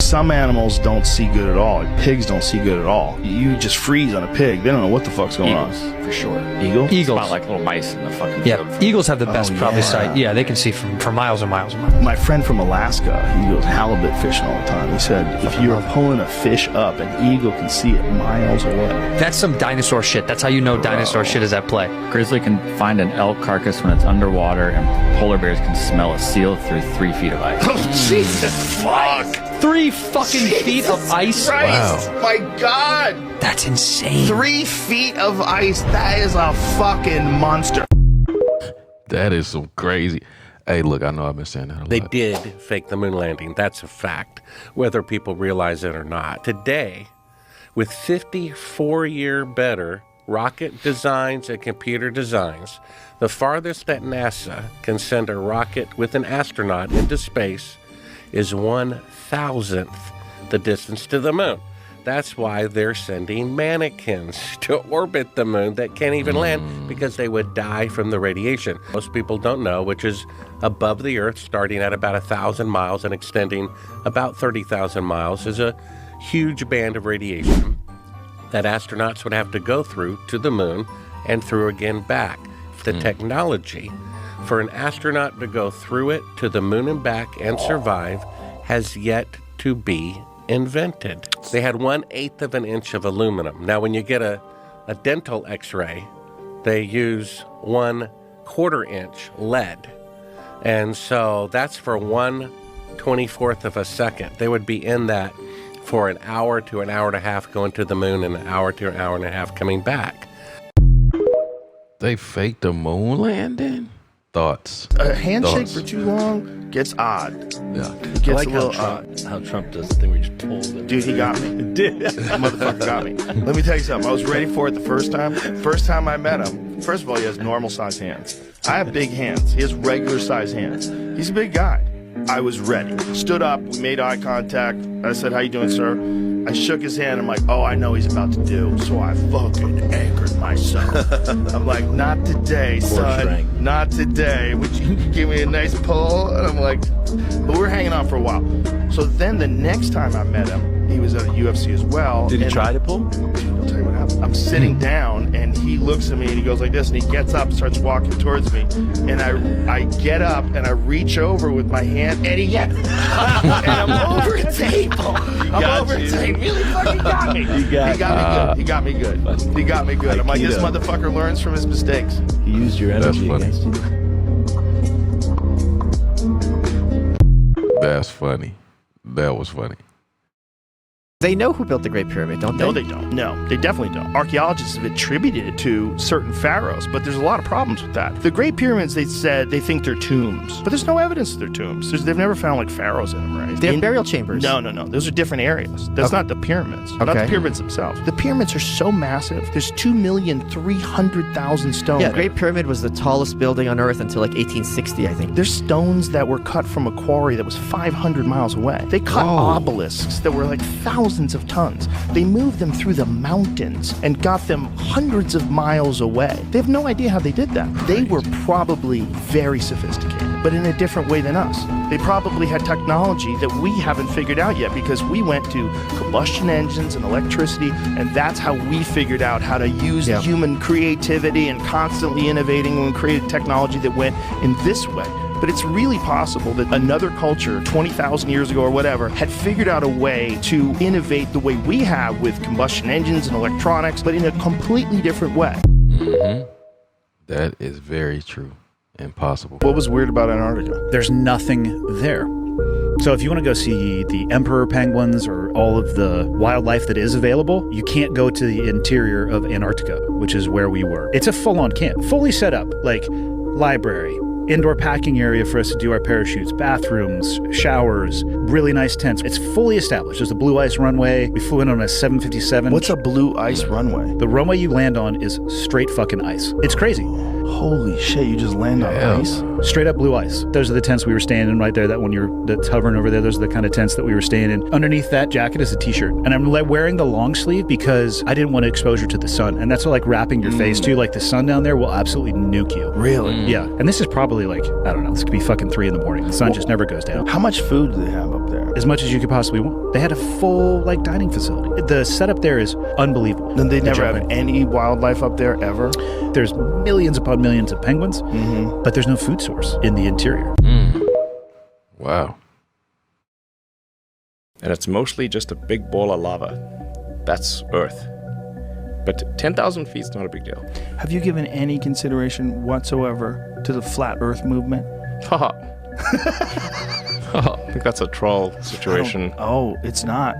[SPEAKER 2] Some animals don't see good at all. Like pigs don't see good at all. You just freeze on a pig. They don't know what the fuck's going on. For sure. Eagles?
[SPEAKER 23] Eagles.
[SPEAKER 22] About like little mice in the fucking
[SPEAKER 23] Yeah, eagles have the best probably sight. Yeah, they can see for miles and miles and miles.
[SPEAKER 2] My friend from Alaska, he goes halibut fishing all the time. He said, if you're pulling a fish up, an eagle can see it miles away.
[SPEAKER 23] That's some dinosaur shit. That's how you know dinosaur shit is at play.
[SPEAKER 24] Grizzly can find an elk carcass when it's underwater, and polar bears can smell a seal through 3 feet of ice.
[SPEAKER 2] Oh, Jesus fuck!
[SPEAKER 23] 3 fucking feet of ice?
[SPEAKER 2] Christ,
[SPEAKER 23] Wow.
[SPEAKER 2] my God!
[SPEAKER 23] That's insane.
[SPEAKER 2] 3 feet of ice. That is a fucking monster.
[SPEAKER 1] That is some crazy. Hey, look, I know I've been saying that a lot.
[SPEAKER 25] They did fake the moon landing. That's a fact, whether people realize it or not. Today, with 54-year better rocket designs and computer designs, the farthest that NASA can send a rocket with an astronaut into space is 1,000th the distance to the moon. That's why they're sending mannequins to orbit the moon that can't even land because they would die from the radiation. Most people don't know, which is above the Earth, starting at about 1,000 miles and extending about 30,000 miles, is a huge band of radiation that astronauts would have to go through to the moon and through again back. The technology for an astronaut to go through it to the moon and back and survive has yet to be invented. They had 1/8 of an inch of aluminum. Now, when you get a dental x-ray, they use 1/4 inch lead. And so that's for 1/24 of a second. They would be in that for an hour to an hour and a half going to the moon and an hour to an hour and a half coming back.
[SPEAKER 1] They faked the moon landing? Thoughts?
[SPEAKER 2] A handshake
[SPEAKER 1] Thoughts?
[SPEAKER 2] for too long gets odd.
[SPEAKER 1] Yeah.
[SPEAKER 2] It gets
[SPEAKER 26] I like
[SPEAKER 2] a little odd.
[SPEAKER 26] how Trump does the thing where you just pull them.
[SPEAKER 2] Dude, he got me. That motherfucker got me. Let me tell you something. I was ready for it the first time. First time I met him, first of all, he has normal size hands. I have big hands. He has regular size hands. He's a big guy. I was ready. Stood up. We made eye contact. I said, "How you doing, sir?" I shook his hand. I'm like, "Oh, I know he's about to do." So I fucking anchored myself. I'm like, "Not today, son. Not today. Would you give me a nice pull?" And I'm like, but we were hanging on for a while. So then the next time I met him, he was at a UFC as well.
[SPEAKER 26] Did he try to pull?
[SPEAKER 2] I'll tell you what happened. I'm sitting down, and he looks at me, and he goes like this, and he gets up, starts walking towards me, and I get up, and I reach over with my hand, and he and I'm over a table. I'm over a table. He really fucking got me. He got me good. He got me good. I'm like, this motherfucker learns from his mistakes.
[SPEAKER 26] He used your energy against you.
[SPEAKER 1] That's funny. That was funny.
[SPEAKER 7] They know who built the Great Pyramid, don't they?
[SPEAKER 2] No, they don't. No, they definitely don't. Archaeologists have attributed it to certain pharaohs, but there's a lot of problems with that. The Great Pyramids, they said they think they're tombs, but there's no evidence they're tombs. They've never found like pharaohs in them, right?
[SPEAKER 7] They're burial chambers.
[SPEAKER 2] No. Those are different areas. That's not the pyramids. Not the pyramids themselves. The pyramids are so massive. There's 2,300,000 stones.
[SPEAKER 7] Yeah, the Great Pyramid was the tallest building on Earth until like 1860, I think.
[SPEAKER 2] There's stones that were cut from a quarry that was 500 miles away. They cut obelisks that were like thousands of tons. They moved them through the mountains and got them hundreds of miles away. They have no idea how they did that. They were probably very sophisticated, but in a different way than us. They probably had technology that we haven't figured out yet because we went to combustion engines and electricity, and that's how we figured out how to use human creativity and constantly innovating and created technology that went in this way. But it's really possible that another culture 20,000 years ago or whatever had figured out a way to innovate the way we have with combustion engines and electronics, but in a completely different way.
[SPEAKER 1] Mm-hmm. That is very true and possible.
[SPEAKER 2] What was weird about Antarctica?
[SPEAKER 9] There's nothing there. So if you want to go see the emperor penguins or all of the wildlife that is available, you can't go to the interior of Antarctica, which is where we were. It's a full-on camp, fully set up, like library, indoor packing area for us to do our parachutes, bathrooms, showers, really nice tents. It's fully established. There's a blue ice runway. We flew in on a 757.
[SPEAKER 2] What's a blue ice runway?
[SPEAKER 9] The runway you land on is straight fucking ice. It's crazy.
[SPEAKER 2] Holy shit, you just land on ice?
[SPEAKER 9] Straight up blue ice. Those are the tents we were staying in right there. That one that's hovering over there, those are the kind of tents that we were staying in. Underneath that jacket is a t-shirt. And I'm wearing the long sleeve because I didn't want exposure to the sun. And that's like wrapping your face too. Like the sun down there will absolutely nuke you.
[SPEAKER 2] Really?
[SPEAKER 9] Yeah. And this is probably like, I don't know, this could be fucking 3 a.m. The sun just never goes down.
[SPEAKER 2] How much food do they have up there?
[SPEAKER 9] As much as you could possibly want. They had a full like dining facility. The setup there is unbelievable.
[SPEAKER 2] Then they never have any wildlife up there ever?
[SPEAKER 9] There's millions upon millions of penguins, but there's no food source in the interior.
[SPEAKER 1] Wow.
[SPEAKER 10] And it's mostly just a big ball of lava. That's Earth. But 10,000 feet is not a big deal.
[SPEAKER 2] Have you given any consideration whatsoever to the flat Earth movement?
[SPEAKER 10] Haha. I think that's a troll situation.
[SPEAKER 2] Oh, it's not.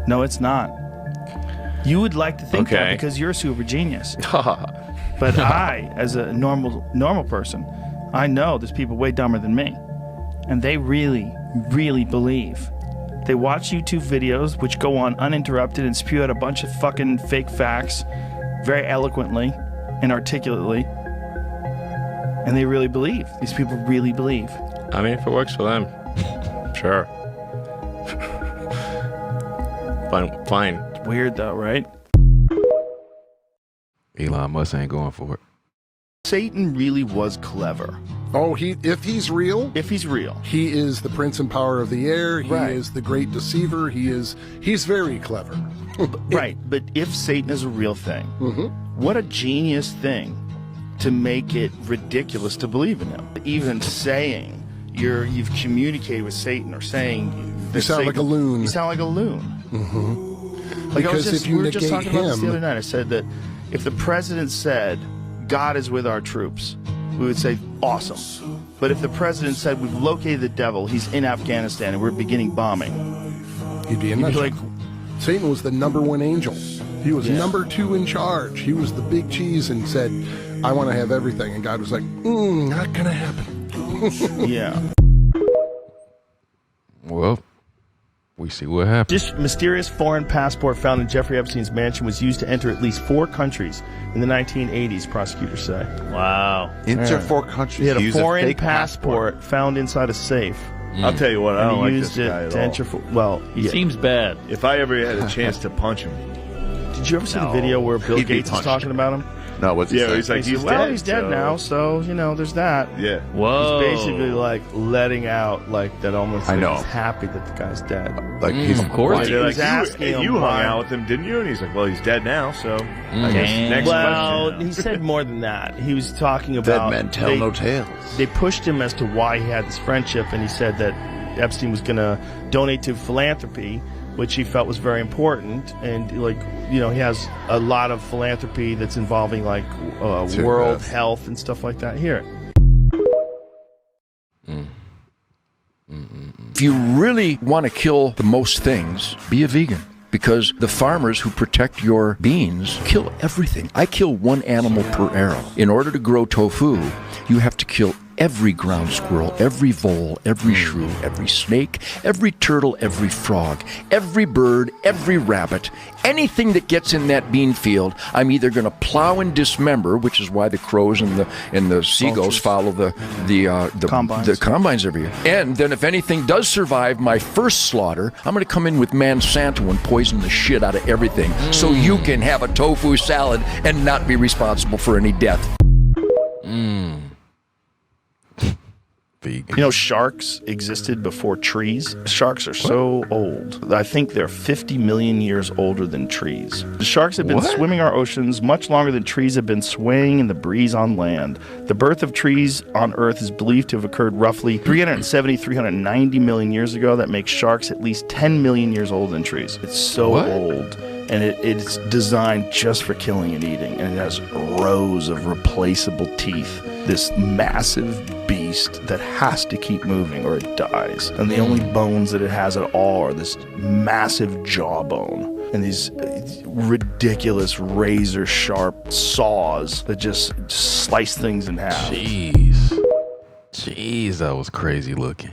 [SPEAKER 2] No, it's not. You would like to think that because you're a super genius. But I, as a normal person, I know there's people way dumber than me. And they really, really believe. They watch YouTube videos which go on uninterrupted and spew out a bunch of fucking fake facts very eloquently and articulately. And they really believe. These people really believe.
[SPEAKER 10] I mean, if it works for them, sure. Fine.
[SPEAKER 2] It's weird though, right?
[SPEAKER 1] Elon Musk ain't going for it.
[SPEAKER 2] Satan really was clever.
[SPEAKER 11] Oh, if he's real, he is the prince and power of the air. He is the great deceiver. He's very clever.
[SPEAKER 2] Right, but if Satan is a real thing, what a genius thing to make it ridiculous to believe in him. Even saying you've communicated with Satan or saying
[SPEAKER 11] you sound like a loon.
[SPEAKER 2] You sound like a loon. Like
[SPEAKER 11] because
[SPEAKER 2] we were just talking about this the other night. I said that if the president said God is with our troops, we would say awesome. But if the president said we've located the devil, he's in Afghanistan and we're beginning bombing,
[SPEAKER 11] he'd be like, Satan was the #1 angel. He was number 2 in charge. He was the big cheese and said, I want to have everything. And God was like, not gonna happen.
[SPEAKER 2] Yeah.
[SPEAKER 1] Well, we see what happens.
[SPEAKER 2] This mysterious foreign passport found in Jeffrey Epstein's mansion was used to enter at least 4 countries in the 1980s, prosecutors say.
[SPEAKER 12] Wow.
[SPEAKER 13] Enter 4 countries.
[SPEAKER 2] He had a
[SPEAKER 13] Use
[SPEAKER 2] foreign
[SPEAKER 13] fake
[SPEAKER 2] passport found inside a safe.
[SPEAKER 12] I'll tell you what, I don't like this
[SPEAKER 2] used
[SPEAKER 12] guy
[SPEAKER 2] it
[SPEAKER 12] at
[SPEAKER 2] to
[SPEAKER 12] all.
[SPEAKER 2] enter well,
[SPEAKER 12] He seems bad. If I ever had a chance to punch him.
[SPEAKER 2] Did you ever see the video where Bill
[SPEAKER 13] He'd be
[SPEAKER 2] Gates is
[SPEAKER 13] punched.
[SPEAKER 2] talking about him?
[SPEAKER 13] No, what's he
[SPEAKER 12] Yeah,
[SPEAKER 13] say?
[SPEAKER 12] he's like, he's
[SPEAKER 2] well,
[SPEAKER 12] dead.
[SPEAKER 2] he's dead now, so, there's that.
[SPEAKER 12] Yeah.
[SPEAKER 2] Whoa. He's basically, like, letting out, like, that almost
[SPEAKER 13] I know.
[SPEAKER 2] he's happy that the guy's dead.
[SPEAKER 13] Like, he's
[SPEAKER 12] Of course.
[SPEAKER 2] He
[SPEAKER 12] They're
[SPEAKER 2] was
[SPEAKER 12] like,
[SPEAKER 2] asking him
[SPEAKER 12] you hung
[SPEAKER 2] why.
[SPEAKER 12] out with him, didn't you? And he's like, well, he's dead now, so I guess next
[SPEAKER 2] Well,
[SPEAKER 12] question.
[SPEAKER 2] he said more than that. He was talking
[SPEAKER 13] Dead
[SPEAKER 2] about...
[SPEAKER 13] men tell no tales.
[SPEAKER 2] They pushed him as to why he had this friendship, and he said that Epstein was going to donate to philanthropy, which he felt was very important. And, he has a lot of philanthropy that's involving, like, world health and stuff like that. Here.
[SPEAKER 5] If you really want to kill the most things, be a vegan. Because the farmers who protect your beans kill everything. I kill one animal per arrow. In order to grow tofu, you have to kill every ground squirrel, every vole, every shrew, every snake, every turtle, every frog, every bird, every rabbit, anything that gets in that bean field, I'm either going to plow and dismember, which is why the crows and the seagulls follow the combines every year. And then if anything does survive my first slaughter, I'm going to come in with Monsanto and poison the shit out of everything so you can have a tofu salad and not be responsible for any death.
[SPEAKER 2] You know, sharks existed before trees. Sharks are so old. I think they're 50 million years older than trees. The sharks have been swimming our oceans much longer than trees have been swaying in the breeze on land. The birth of trees on Earth is believed to have occurred roughly 370, 390 million years ago. That makes sharks at least 10 million years older than trees. It's so old. And it's designed just for killing and eating. And it has rows of replaceable teeth. This massive beast that has to keep moving or it dies. And the only bones that it has at all are this massive jawbone and these ridiculous razor-sharp saws that just slice things in half.
[SPEAKER 1] Jeez, that was crazy looking.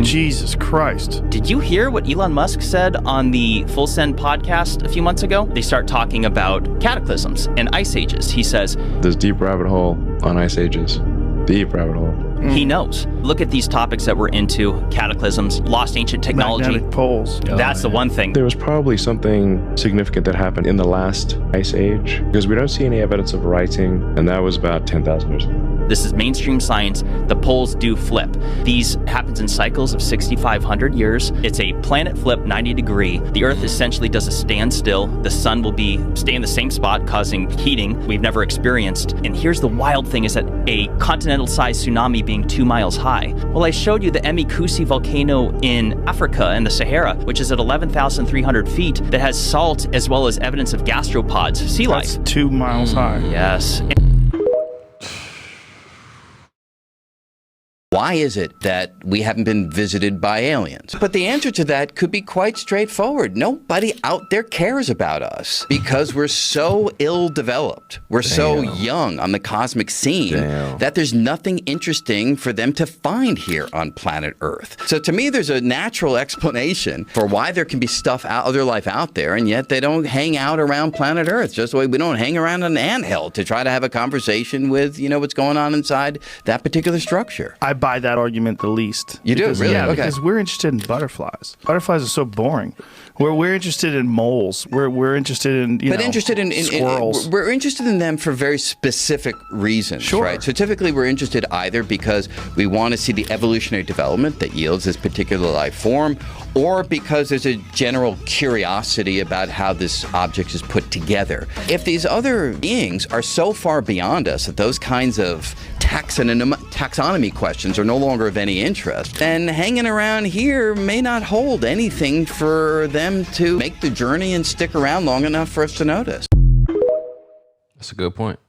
[SPEAKER 2] Jesus Christ.
[SPEAKER 8] Did you hear what Elon Musk said on the Full Send podcast a few months ago? They start talking about cataclysms and ice ages. He says,
[SPEAKER 13] "There's deep rabbit hole on ice ages. Deep rabbit hole."
[SPEAKER 8] He knows. Look at these topics that we're into: cataclysms, lost ancient technology.
[SPEAKER 2] Magnetic poles.
[SPEAKER 8] That's the one thing.
[SPEAKER 13] There was probably something significant that happened in the last ice age because we don't see any evidence of writing, and that was about 10,000 years ago.
[SPEAKER 8] This is mainstream science. The poles do flip. These happens in cycles of 6,500 years. It's a planet flip 90 degree. The Earth essentially does a standstill. The sun will stay in the same spot, causing heating we've never experienced. And here's the wild thing is that a continental-sized tsunami being 2 miles high. Well, I showed you the Emikusi volcano in Africa in the Sahara, which is at 11,300 feet, that has salt as well as evidence of gastropods, sea life.
[SPEAKER 2] That's 2 miles high.
[SPEAKER 8] Yes.
[SPEAKER 14] Why is it that we haven't been visited by aliens? But the answer to that could be quite straightforward. Nobody out there cares about us because we're so ill-developed. We're so young on the cosmic scene that there's nothing interesting for them to find here on planet Earth. So to me, there's a natural explanation for why there can be other life out there, and yet they don't hang out around planet Earth, just the way we don't hang around an anthill to try to have a conversation with, what's going on inside that particular structure.
[SPEAKER 2] I buy that argument the least.
[SPEAKER 14] You do? Really?
[SPEAKER 2] Yeah,
[SPEAKER 14] Okay.
[SPEAKER 2] because we're interested in butterflies. Butterflies are so boring. We're interested in moles. We're interested in squirrels.
[SPEAKER 14] We're interested in them for very specific reasons,
[SPEAKER 2] Sure.
[SPEAKER 14] right? So typically we're interested either because we want to see the evolutionary development that yields this particular life form, or because there's a general curiosity about how this object is put together. If these other beings are so far beyond us that those kinds of taxonomy questions are no longer of any interest, then hanging around here may not hold anything for them to make the journey and stick around long enough for us to notice.
[SPEAKER 1] That's a good point.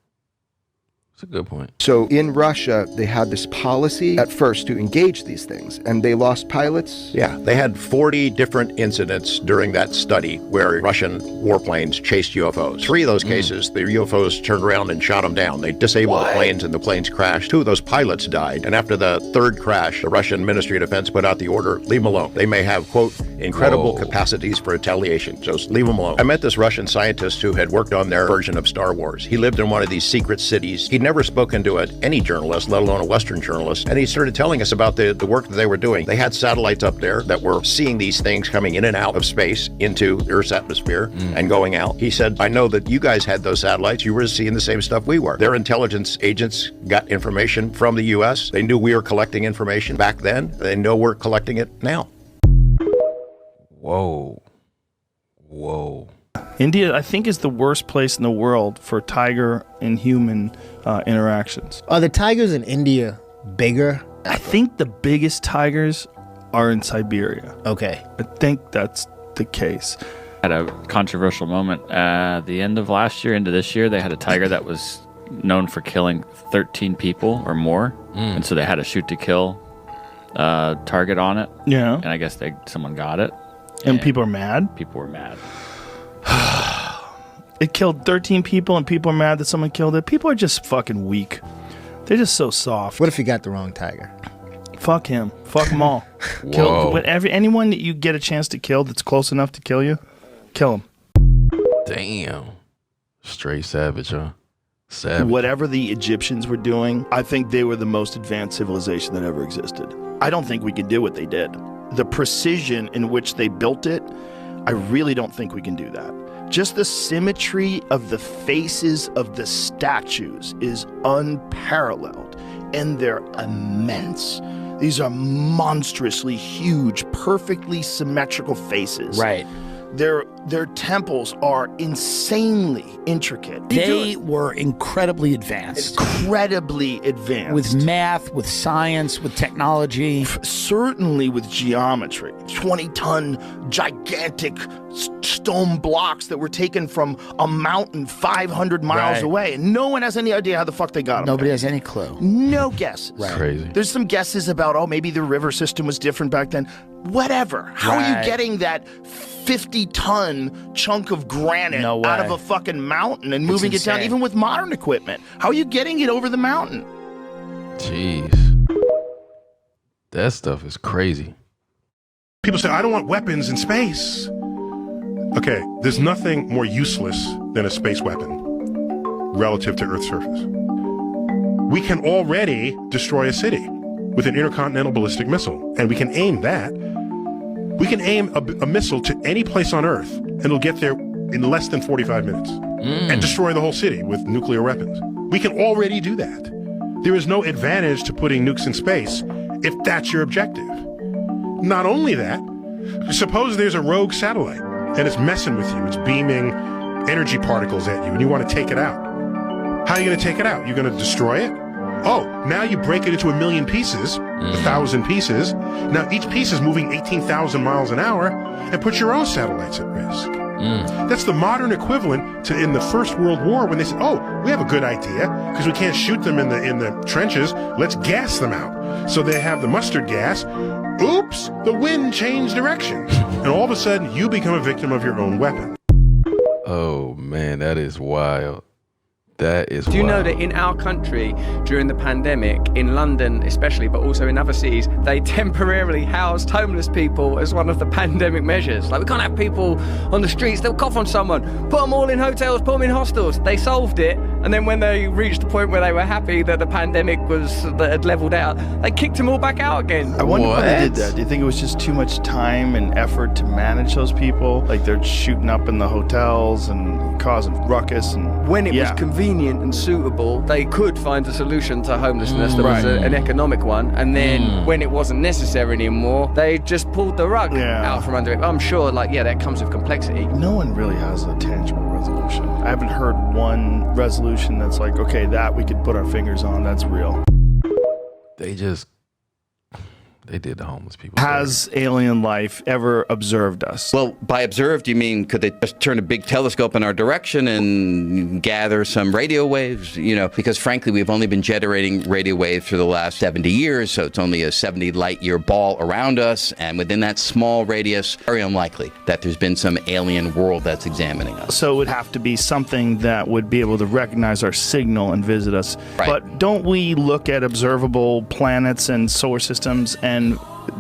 [SPEAKER 1] That's a good point.
[SPEAKER 15] So in Russia, they had this policy at first to engage these things, and they lost pilots.
[SPEAKER 16] Yeah, they had 40 different incidents during that study where Russian warplanes chased UFOs. 3 of those cases, the UFOs turned around and shot them down. They disabled the planes and the planes crashed. 2 of those pilots died. And after the 3rd crash, the Russian Ministry of Defense put out the order, leave them alone. They may have, quote, incredible capacities for retaliation. Just leave them alone. I met this Russian scientist who had worked on their version of Star Wars. He lived in one of these secret cities. He'd never spoken to any journalist, let alone a Western journalist. And he started telling us about the work that they were doing. They had satellites up there that were seeing these things coming in and out of space into Earth's atmosphere and going out. He said, I know that you guys had those satellites. You were seeing the same stuff we were. Their intelligence agents got information from the U.S. They knew we were collecting information back then. They know we're collecting it now.
[SPEAKER 1] Whoa.
[SPEAKER 2] India, I think, is the worst place in the world for tiger and human interactions.
[SPEAKER 27] Are the tigers in India bigger?
[SPEAKER 2] I think the biggest tigers are in Siberia.
[SPEAKER 27] Okay.
[SPEAKER 2] I think that's the case.
[SPEAKER 24] At a controversial moment, the end of last year into this year, they had a tiger that was known for killing 13 people or more. And so they had a shoot to kill target on it.
[SPEAKER 2] Yeah.
[SPEAKER 24] And I guess someone got it.
[SPEAKER 2] And people are mad?
[SPEAKER 24] People were mad.
[SPEAKER 2] It killed 13 people and people are mad that someone killed it. People are just fucking weak. They're just so soft.
[SPEAKER 27] What if you got the wrong tiger?
[SPEAKER 2] Fuck him. Fuck them all. Kill anyone that you get a chance to kill that's close enough to kill you, kill him.
[SPEAKER 1] Damn. Straight savage, huh? Savage.
[SPEAKER 2] Whatever the Egyptians were doing, I think they were the most advanced civilization that ever existed. I don't think we could do what they did. The precision in which they built it, I really don't think we can do that. Just the symmetry of the faces of the statues is unparalleled, and they're immense. These are monstrously huge, perfectly symmetrical faces.
[SPEAKER 3] Right.
[SPEAKER 2] Their temples are insanely intricate.
[SPEAKER 3] They were incredibly advanced.
[SPEAKER 2] Incredibly advanced.
[SPEAKER 3] With math, with science, with technology.
[SPEAKER 2] Certainly with geometry. 20-ton gigantic stone blocks that were taken from a mountain 500 miles away. And no one has any idea how the fuck they got them.
[SPEAKER 3] Nobody has any clue.
[SPEAKER 2] No guesses.
[SPEAKER 1] Right. Crazy.
[SPEAKER 2] There's some guesses about, maybe the river system was different back then. Whatever. How are you getting that 50-ton chunk of granite out of a fucking mountain and moving it down, even with modern equipment? How are you getting it over the mountain?
[SPEAKER 1] Jeez. That stuff is crazy.
[SPEAKER 6] People say, I don't want weapons in space. Okay, there's nothing more useless than a space weapon relative to Earth's surface. We can already destroy a city with an intercontinental ballistic missile, and we can aim that. We can aim a missile to any place on Earth, and it'll get there in less than 45 minutes and destroy the whole city with nuclear weapons. We can already do that. There is no advantage to putting nukes in space if that's your objective. Not only that, suppose there's a rogue satellite and it's messing with you. It's beaming energy particles at you and you want to take it out. How are you going to take it out? You're going to destroy it? Oh, now you break it into 1,000,000 pieces, 1,000 pieces. Now each piece is moving 18,000 miles an hour and put your own satellites at risk. That's the modern equivalent to in the First World War when they said, we have a good idea because we can't shoot them in the trenches. Let's gas them out. So they have the mustard gas. Oops, the wind changed direction. And all of a sudden you become a victim of your own weapon.
[SPEAKER 1] Oh man, that is wild. That is
[SPEAKER 17] Do you know that in our country, during the pandemic, in London especially, but also in other cities, they temporarily housed homeless people as one of the pandemic measures? Like, we can't have people on the streets, they'll cough on someone. Put them all in hotels, put them in hostels. They solved it, and then when they reached the point where they were happy that the pandemic had leveled out, they kicked them all back out again.
[SPEAKER 2] I wonder why they did that. Do you think it was just too much time and effort to manage those people? Like, they're shooting up in the hotels and causing ruckus? And
[SPEAKER 17] when it was convenient and suitable, they could find a solution to homelessness that was an economic one, and then when it wasn't necessary anymore, they just pulled the rug out from under it. I'm sure, that comes with complexity.
[SPEAKER 2] No one really has a tangible resolution. I haven't heard one resolution that's like, okay, that we could put our fingers on, that's real.
[SPEAKER 1] They did the homeless people.
[SPEAKER 2] Has alien life ever observed us?
[SPEAKER 14] Well, by observed, you mean could they just turn a big telescope in our direction and gather some radio waves? Because frankly, we've only been generating radio waves for the last 70 years, so it's only a 70 light year ball around us. And within that small radius, very unlikely that there's been some alien world that's examining us.
[SPEAKER 2] So it would have to be something that would be able to recognize our signal and visit us. Right. But don't we look at observable planets and solar systems and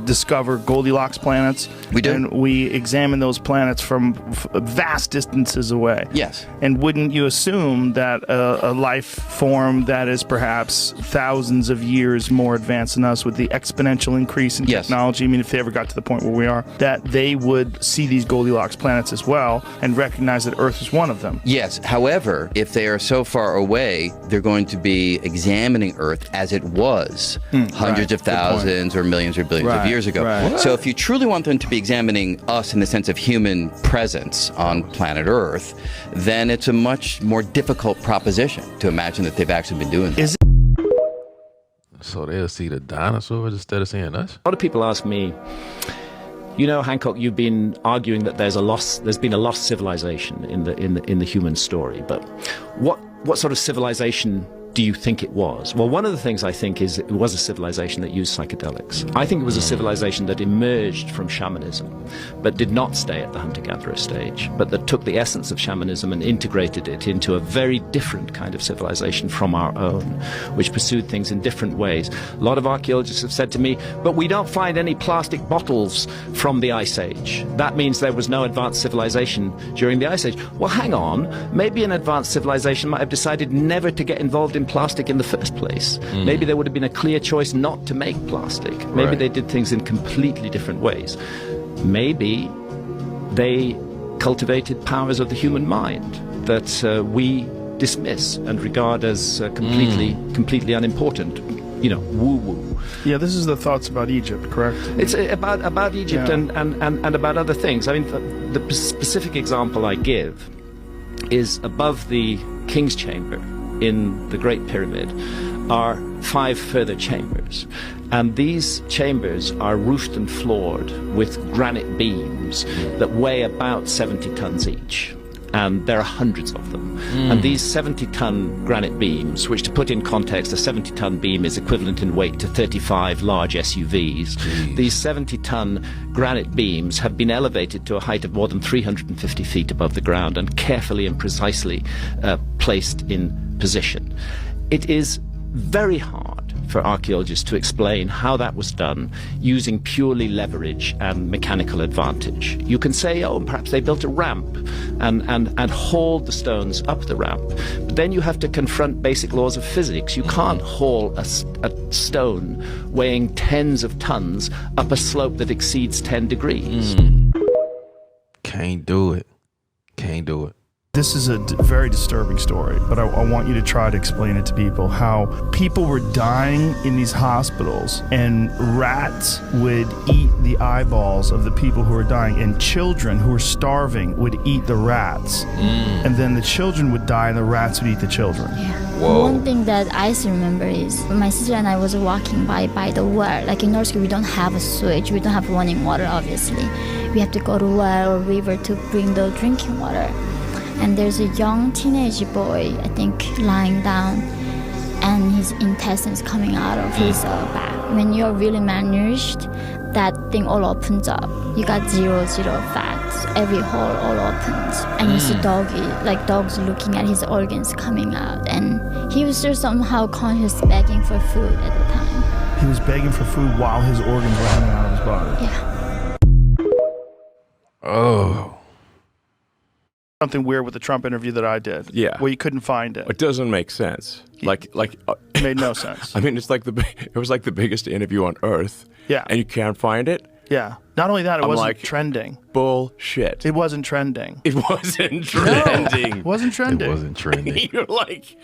[SPEAKER 2] discover Goldilocks planets?
[SPEAKER 14] We do.
[SPEAKER 2] And we examine those planets from vast distances away.
[SPEAKER 14] Yes.
[SPEAKER 2] And wouldn't you assume that a life form that is perhaps thousands of years more advanced than us with the exponential increase in technology, I mean, if they ever got to the point where we are, that they would see these Goldilocks planets as well and recognize that Earth is one of them?
[SPEAKER 14] Yes. However, if they are so far away, they're going to be examining Earth as it was hundreds of thousands or millions or billions of years ago. Right. So if you truly want them to be examining us in the sense of human presence on planet Earth, then it's a much more difficult proposition to imagine that they've actually been doing that.
[SPEAKER 1] So they'll see the dinosaurs instead of seeing us?
[SPEAKER 18] A lot of people ask me, Hancock, you've been arguing that there's been a lost civilization in the human story, but what sort of civilization do you think it was? Well, one of the things I think is it was a civilization that used psychedelics. I think it was a civilization that emerged from shamanism, but did not stay at the hunter-gatherer stage, but that took the essence of shamanism and integrated it into a very different kind of civilization from our own, which pursued things in different ways. A lot of archaeologists have said to me, but we don't find any plastic bottles from the Ice Age. That means there was no advanced civilization during the Ice Age. Well, hang on. Maybe an advanced civilization might have decided never to get involved in plastic in the first place. Maybe there would have been a clear choice not to make plastic. Maybe they did things in completely different ways. Maybe they cultivated powers of the human mind that we dismiss and regard as completely unimportant. You know, woo-woo.
[SPEAKER 2] Yeah, this is the thoughts about Egypt, correct?
[SPEAKER 18] It's about Egypt and about other things. I mean, the specific example I give is above the King's Chamber in the Great Pyramid are 5 further chambers. And these chambers are roofed and floored with granite beams that weigh about 70 tons each. And there are hundreds of them. And these 70-ton granite beams, which to put in context, a 70-ton beam is equivalent in weight to 35 large SUVs. Jeez. These 70-ton granite beams have been elevated to a height of more than 350 feet above the ground and carefully and precisely placed in position. It is very hard for archaeologists to explain how that was done using purely leverage and mechanical advantage. You can say, oh, perhaps they built a ramp and hauled the stones up the ramp. But then you have to confront basic laws of physics. You can't haul a stone weighing tens of tons up a slope that exceeds 10 degrees.
[SPEAKER 1] Can't do it. Can't do it.
[SPEAKER 2] This is a very disturbing story, but I want you to try to explain it to people, how people were dying in these hospitals and rats would eat the eyeballs of the people who were dying, and children who were starving would eat the rats. And then the children would die and the rats would eat the children.
[SPEAKER 4] Whoa. One thing that I still remember is my sister and I was walking by the well. Like in North Korea, we don't have a switch, we don't have running water, obviously. We have to go to well or river to bring the drinking water. And there's a young teenage boy, I think, lying down, and his intestines coming out of his back. When you're really malnourished, that thing all opens up. You got zero fat. Every hole all opens. And you see dogs looking at his organs coming out. And he was still somehow conscious, begging for food at the time.
[SPEAKER 2] He was begging for food while his organs were coming out of his body.
[SPEAKER 4] Yeah.
[SPEAKER 1] Oh.
[SPEAKER 2] Something weird with the Trump interview that I did.
[SPEAKER 10] Yeah.
[SPEAKER 2] Where you couldn't find it.
[SPEAKER 10] It doesn't make sense.
[SPEAKER 2] It made no sense.
[SPEAKER 10] I mean, it was like the biggest interview on earth.
[SPEAKER 2] Yeah.
[SPEAKER 10] And you can't find it?
[SPEAKER 2] Yeah. Not only that, it wasn't
[SPEAKER 10] like,
[SPEAKER 2] trending.
[SPEAKER 10] Bullshit.
[SPEAKER 2] It wasn't trending.
[SPEAKER 10] It wasn't trending.
[SPEAKER 2] It wasn't trending.
[SPEAKER 1] It wasn't trending.
[SPEAKER 10] You're like,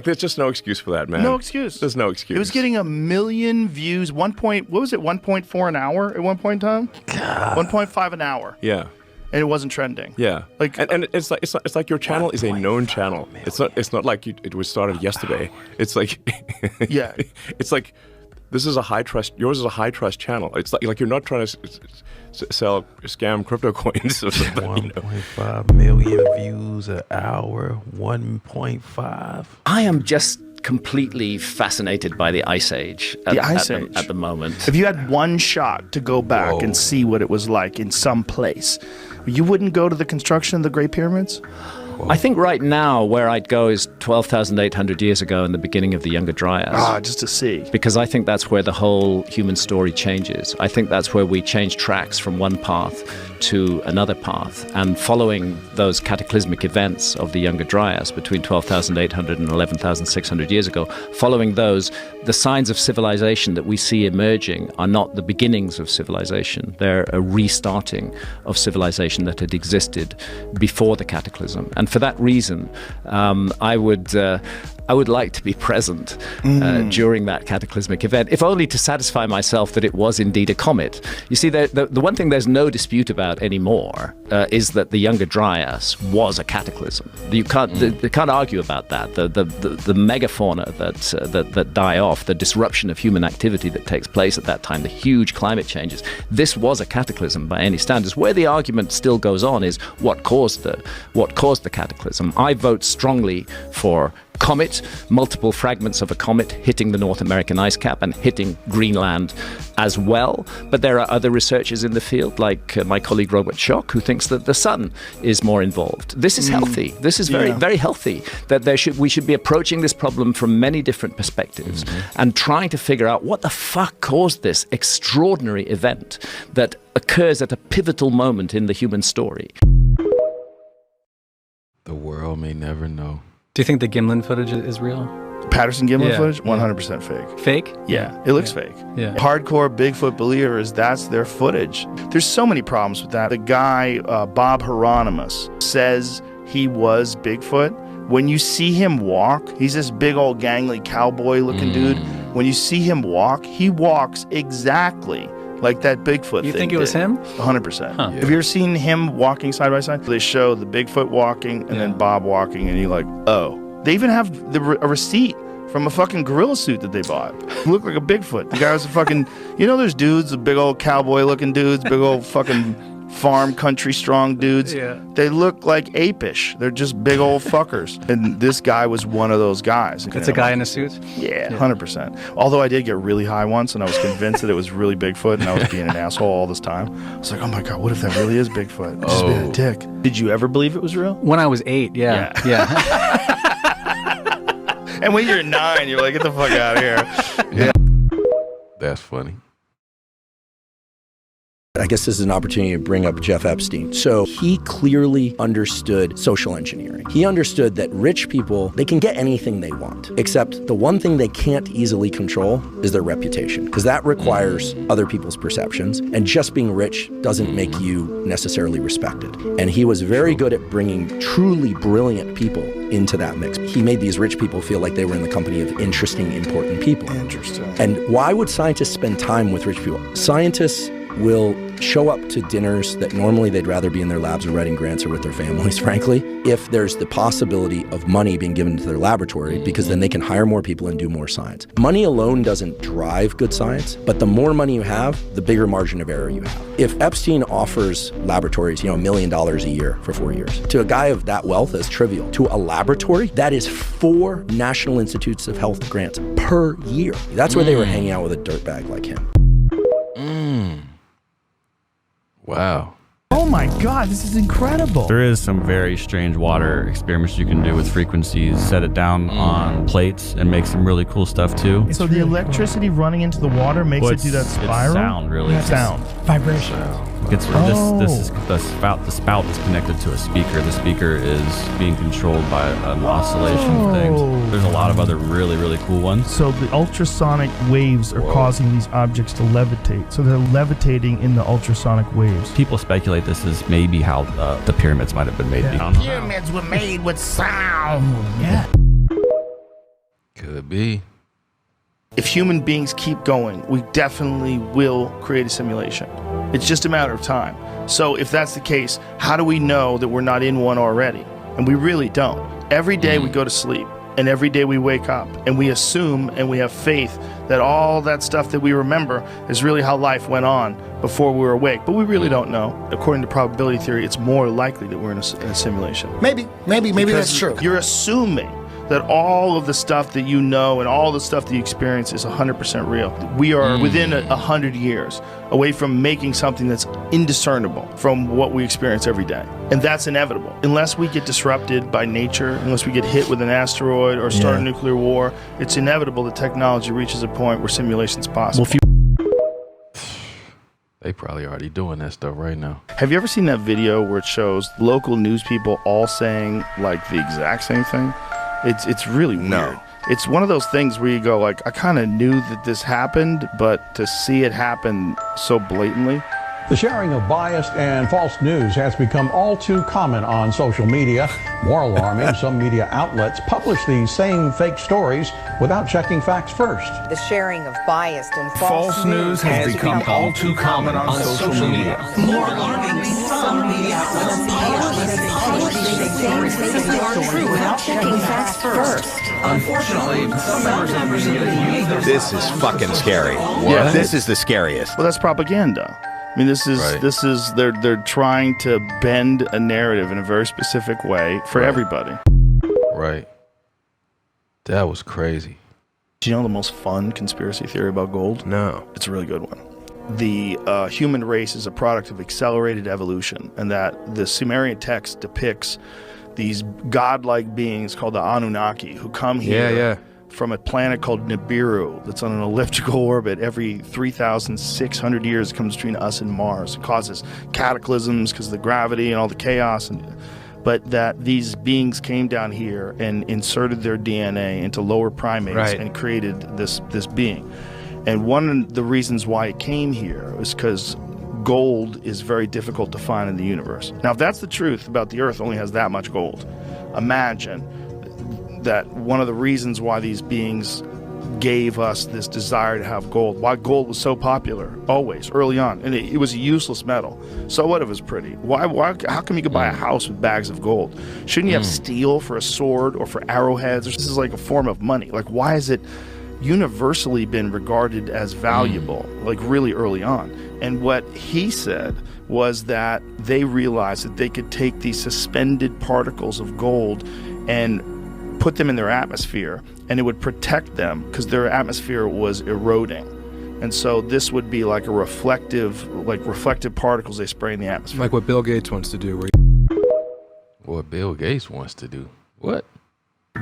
[SPEAKER 10] there's just no excuse for that, man.
[SPEAKER 2] No excuse.
[SPEAKER 10] There's no excuse.
[SPEAKER 2] It was getting 1 million views. 1.4 an hour at one point in time? God. 1.5 an hour.
[SPEAKER 10] Yeah.
[SPEAKER 2] And it wasn't trending.
[SPEAKER 10] Yeah, and it's like your channel is a known channel. It's not like it was started yesterday. It's like
[SPEAKER 2] yeah,
[SPEAKER 10] it's like this is a high trust. Yours is a high trust channel. It's like you're not trying to scam crypto coins or something.
[SPEAKER 1] 1.5 million views an hour. 1.5.
[SPEAKER 18] I am just completely fascinated by the Ice Age at the moment.
[SPEAKER 2] If you had one shot to go back and see what it was like in some place, you wouldn't go to the construction of the Great Pyramids?
[SPEAKER 18] I think right now where I'd go is 12,800 years ago in the beginning of the Younger Dryas.
[SPEAKER 2] Just to see.
[SPEAKER 18] Because I think that's where the whole human story changes. I think that's where we change tracks from one path to another path. And following those cataclysmic events of the Younger Dryas between 12,800 and 11,600 years ago, following those, the signs of civilization that we see emerging are not the beginnings of civilization. They're a restarting of civilization that had existed before the cataclysm. And for that reason, I would like to be present during that cataclysmic event, if only to satisfy myself that it was indeed a comet. You see, the one thing there's no dispute about anymore is that the Younger Dryas was a cataclysm. You can't argue about that. The megafauna that die off, the disruption of human activity that takes place at that time, the huge climate changes. This was a cataclysm by any standards. Where the argument still goes on is what caused the cataclysm. I vote strongly for comet, multiple fragments of a comet hitting the North American ice cap and hitting Greenland as well. But there are other researchers in the field, like my colleague Robert Schoch, who thinks that the sun is more involved. This is healthy. This is very, very healthy, that we should be approaching this problem from many different perspectives and trying to figure out what the fuck caused this extraordinary event that occurs at a pivotal moment in the human story.
[SPEAKER 1] The world may never know.
[SPEAKER 19] Do you think the Gimlin footage is real?
[SPEAKER 2] Patterson Gimlin footage? 100% fake.
[SPEAKER 19] Fake?
[SPEAKER 2] Yeah, it looks fake.
[SPEAKER 19] Yeah.
[SPEAKER 2] Hardcore Bigfoot believers, that's their footage. There's so many problems with that. The guy, Bob Hieronymus, says he was Bigfoot. When you see him walk, he's this big old gangly cowboy-looking dude. When you see him walk, he walks exactly like that Bigfoot thing.
[SPEAKER 19] You think it was him?
[SPEAKER 2] 100%.
[SPEAKER 19] Huh.
[SPEAKER 2] Have you ever seen him walking side by side? They show the Bigfoot walking and then Bob walking, and you're like, oh. They even have a receipt from a fucking gorilla suit that they bought. He looked like a Bigfoot. The guy was a fucking, you know, there's dudes, the big old cowboy-looking dudes, big old fucking farm country strong dudes.
[SPEAKER 19] Yeah.
[SPEAKER 2] They look like apish. They're just big old fuckers. And this guy was one of those guys.
[SPEAKER 19] It's a guy in a suit?
[SPEAKER 2] Yeah, 100%. Although I did get really high once and I was convinced that it was really Bigfoot and I was being an asshole all this time. I was like, oh my God, what if that really is Bigfoot? Just being a dick. Did you ever believe it was real?
[SPEAKER 19] When I was 8, yeah.
[SPEAKER 2] And when you're 9, you're like, get the fuck out of here. Yeah.
[SPEAKER 1] That's funny.
[SPEAKER 20] I guess this is an opportunity to bring up Jeff Epstein. So he clearly understood social engineering. He understood that rich people, they can get anything they want, except the one thing they can't easily control is their reputation, because that requires other people's perceptions, and just being rich doesn't make you necessarily respected. And he was very good at bringing truly brilliant people into that mix. He made these rich people feel like they were in the company of interesting, important people.
[SPEAKER 2] Interesting.
[SPEAKER 20] And why would scientists spend time with rich people? Scientists will show up to dinners that normally they'd rather be in their labs or writing grants or with their families, frankly, if there's the possibility of money being given to their laboratory, because then they can hire more people and do more science. Money alone doesn't drive good science, but the more money you have, the bigger margin of error you have. If Epstein offers laboratories, $1 million a year for 4 years, to a guy of that wealth, that's trivial. To a laboratory, that is 4 National Institutes of Health grants per year. That's where they were hanging out with a dirtbag like him.
[SPEAKER 1] Wow.
[SPEAKER 21] Oh my God, this is incredible.
[SPEAKER 22] There is some very strange water experiments you can do with frequencies, set it down on plates and make some really cool stuff too.
[SPEAKER 21] So the electricity running into the water makes it do that spiral?
[SPEAKER 22] It's sound, really.
[SPEAKER 21] Sound. Vibration.
[SPEAKER 22] This is the spout is connected to a speaker. The speaker is being controlled by an oscillation thing. There's a lot of other really, really cool ones.
[SPEAKER 21] So the ultrasonic waves are causing these objects to levitate. So they're levitating in the ultrasonic waves.
[SPEAKER 22] People speculate this is maybe how the pyramids might have been made.
[SPEAKER 21] Pyramids were made with sound. Yeah.
[SPEAKER 1] Could be.
[SPEAKER 2] If human beings keep going, we definitely will create a simulation. It's just a matter of time. So if that's the case, how do we know that we're not in one already? And we really don't. Every day we go to sleep, and every day we wake up, and we assume and we have faith that all that stuff that we remember is really how life went on before we were awake. But we really don't know. According to probability theory, it's more likely that we're in a simulation.
[SPEAKER 3] Maybe that's true.
[SPEAKER 2] You're assuming that all of the stuff that you know and all the stuff that you experience is 100% real. We are within 100 years away from making something that's indiscernible from what we experience every day. And that's inevitable. Unless we get disrupted by nature, unless we get hit with an asteroid or start a nuclear war, it's inevitable that technology reaches a point where simulation's possible.
[SPEAKER 1] They probably already doing that stuff right now.
[SPEAKER 2] Have you ever seen that video where it shows local news people all saying like the exact same thing? It's really weird. No. It's one of those things where you go like, I kind of knew that this happened, but to see it happen so blatantly.
[SPEAKER 23] The sharing of biased and false news has become all too common on social media. More alarming, some media outlets publish these same fake stories without checking facts first.
[SPEAKER 25] The sharing of biased and false
[SPEAKER 23] news has become all too common on social media.
[SPEAKER 25] More alarming, some media outlets publish these same fake stories without checking facts first.
[SPEAKER 26] Unfortunately, some members of the media use
[SPEAKER 28] This is fucking scary.
[SPEAKER 2] Yeah.
[SPEAKER 28] This is the scariest.
[SPEAKER 2] Well, that's propaganda. I mean, this is they're trying to bend a narrative in a very specific way for everybody.
[SPEAKER 1] Right. That was crazy.
[SPEAKER 2] Do you know the most fun conspiracy theory about gold?
[SPEAKER 10] No.
[SPEAKER 2] It's a really good one. The human race is a product of accelerated evolution, and that the Sumerian text depicts these godlike beings called the Anunnaki who come here from a planet called Nibiru that's on an elliptical orbit. Every 3,600 years it comes between us and Mars. It causes cataclysms because of the gravity and all the chaos. But that these beings came down here and inserted their DNA into lower primates and created this being. And one of the reasons why it came here is because gold is very difficult to find in the universe. Now, if that's the truth about the Earth only has that much gold, imagine that one of the reasons why these beings gave us this desire to have gold, why gold was so popular always, early on, and it was a useless metal. So what if it was pretty? How come you could buy a house with bags of gold? Shouldn't you have steel for a sword or for arrowheads? This is like a form of money. Like, why has it universally been regarded as valuable, like really early on? And what he said was that they realized that they could take these suspended particles of gold and put them in their atmosphere, and it would protect them because their atmosphere was eroding. And so this would be like reflective particles they spray in the atmosphere.
[SPEAKER 5] Like what Bill Gates wants to do.
[SPEAKER 1] What Bill Gates wants to do? What?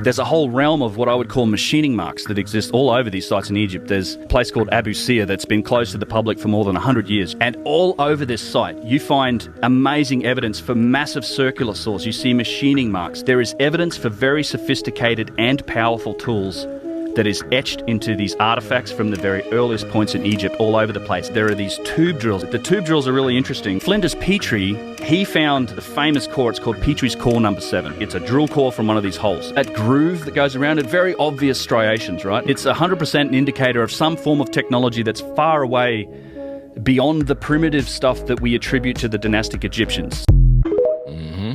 [SPEAKER 7] There's a whole realm of what I would call machining marks that exist all over these sites in Egypt. There's a place called Abu Sir that's been closed to the public for more than 100 years. And all over this site, you find amazing evidence for massive circular saws. You see machining marks. There is evidence for very sophisticated and powerful tools that is etched into these artifacts from the very earliest points in Egypt all over the place. There are these tube drills. The tube drills are really interesting. Flinders Petrie, he found the famous core. It's called Petrie's core number 7. It's a drill core from one of these holes. That groove that goes around it, very obvious striations, right? It's 100% an indicator of some form of technology that's far away beyond the primitive stuff that we attribute to the dynastic Egyptians.
[SPEAKER 1] Mm-hmm.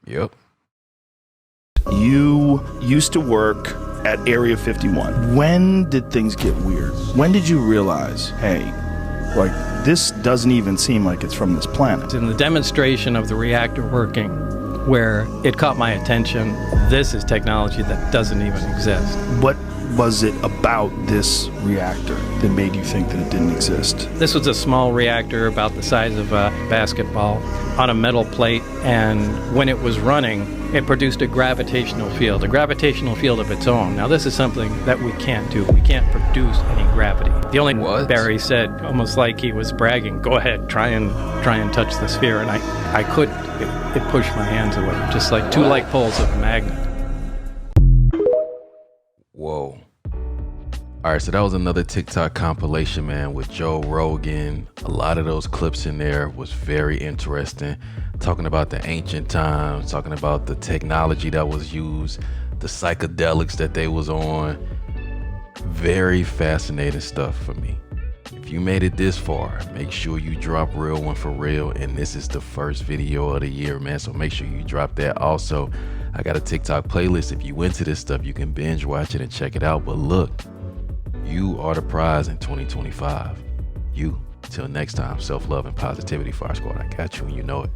[SPEAKER 1] Yep.
[SPEAKER 2] You used to work at Area 51. When did things get weird? When did you realize, hey, like, this doesn't even seem like it's from this planet?
[SPEAKER 8] In the demonstration of the reactor working, where it caught my attention, this is technology that doesn't even exist.
[SPEAKER 2] What was it about this reactor that made you think that it didn't exist?
[SPEAKER 8] This was a small reactor about the size of a basketball on a metal plate, and when it was running, it produced a gravitational field of its own. Now, this is something that we can't do. We can't produce any gravity. The only Barry said, almost like he was bragging, go ahead, try and touch the sphere, and I couldn't. It pushed my hands away, just like two like poles of a magnet.
[SPEAKER 1] Whoa. All right, so that was another TikTok compilation, man, with Joe Rogan. A lot of those clips in there was very interesting. Talking about the ancient times, talking about the technology that was used, the psychedelics that they was on. Very fascinating stuff for me. If you made it this far, make sure you drop Real One for Real. And this is the first video of the year, man. So make sure you drop that. Also, I got a TikTok playlist. If you into this stuff, you can binge watch it and check it out. But look, you are the prize in 2025. You. Till next time, self-love and positivity, Fire Squad. I got you and you know it.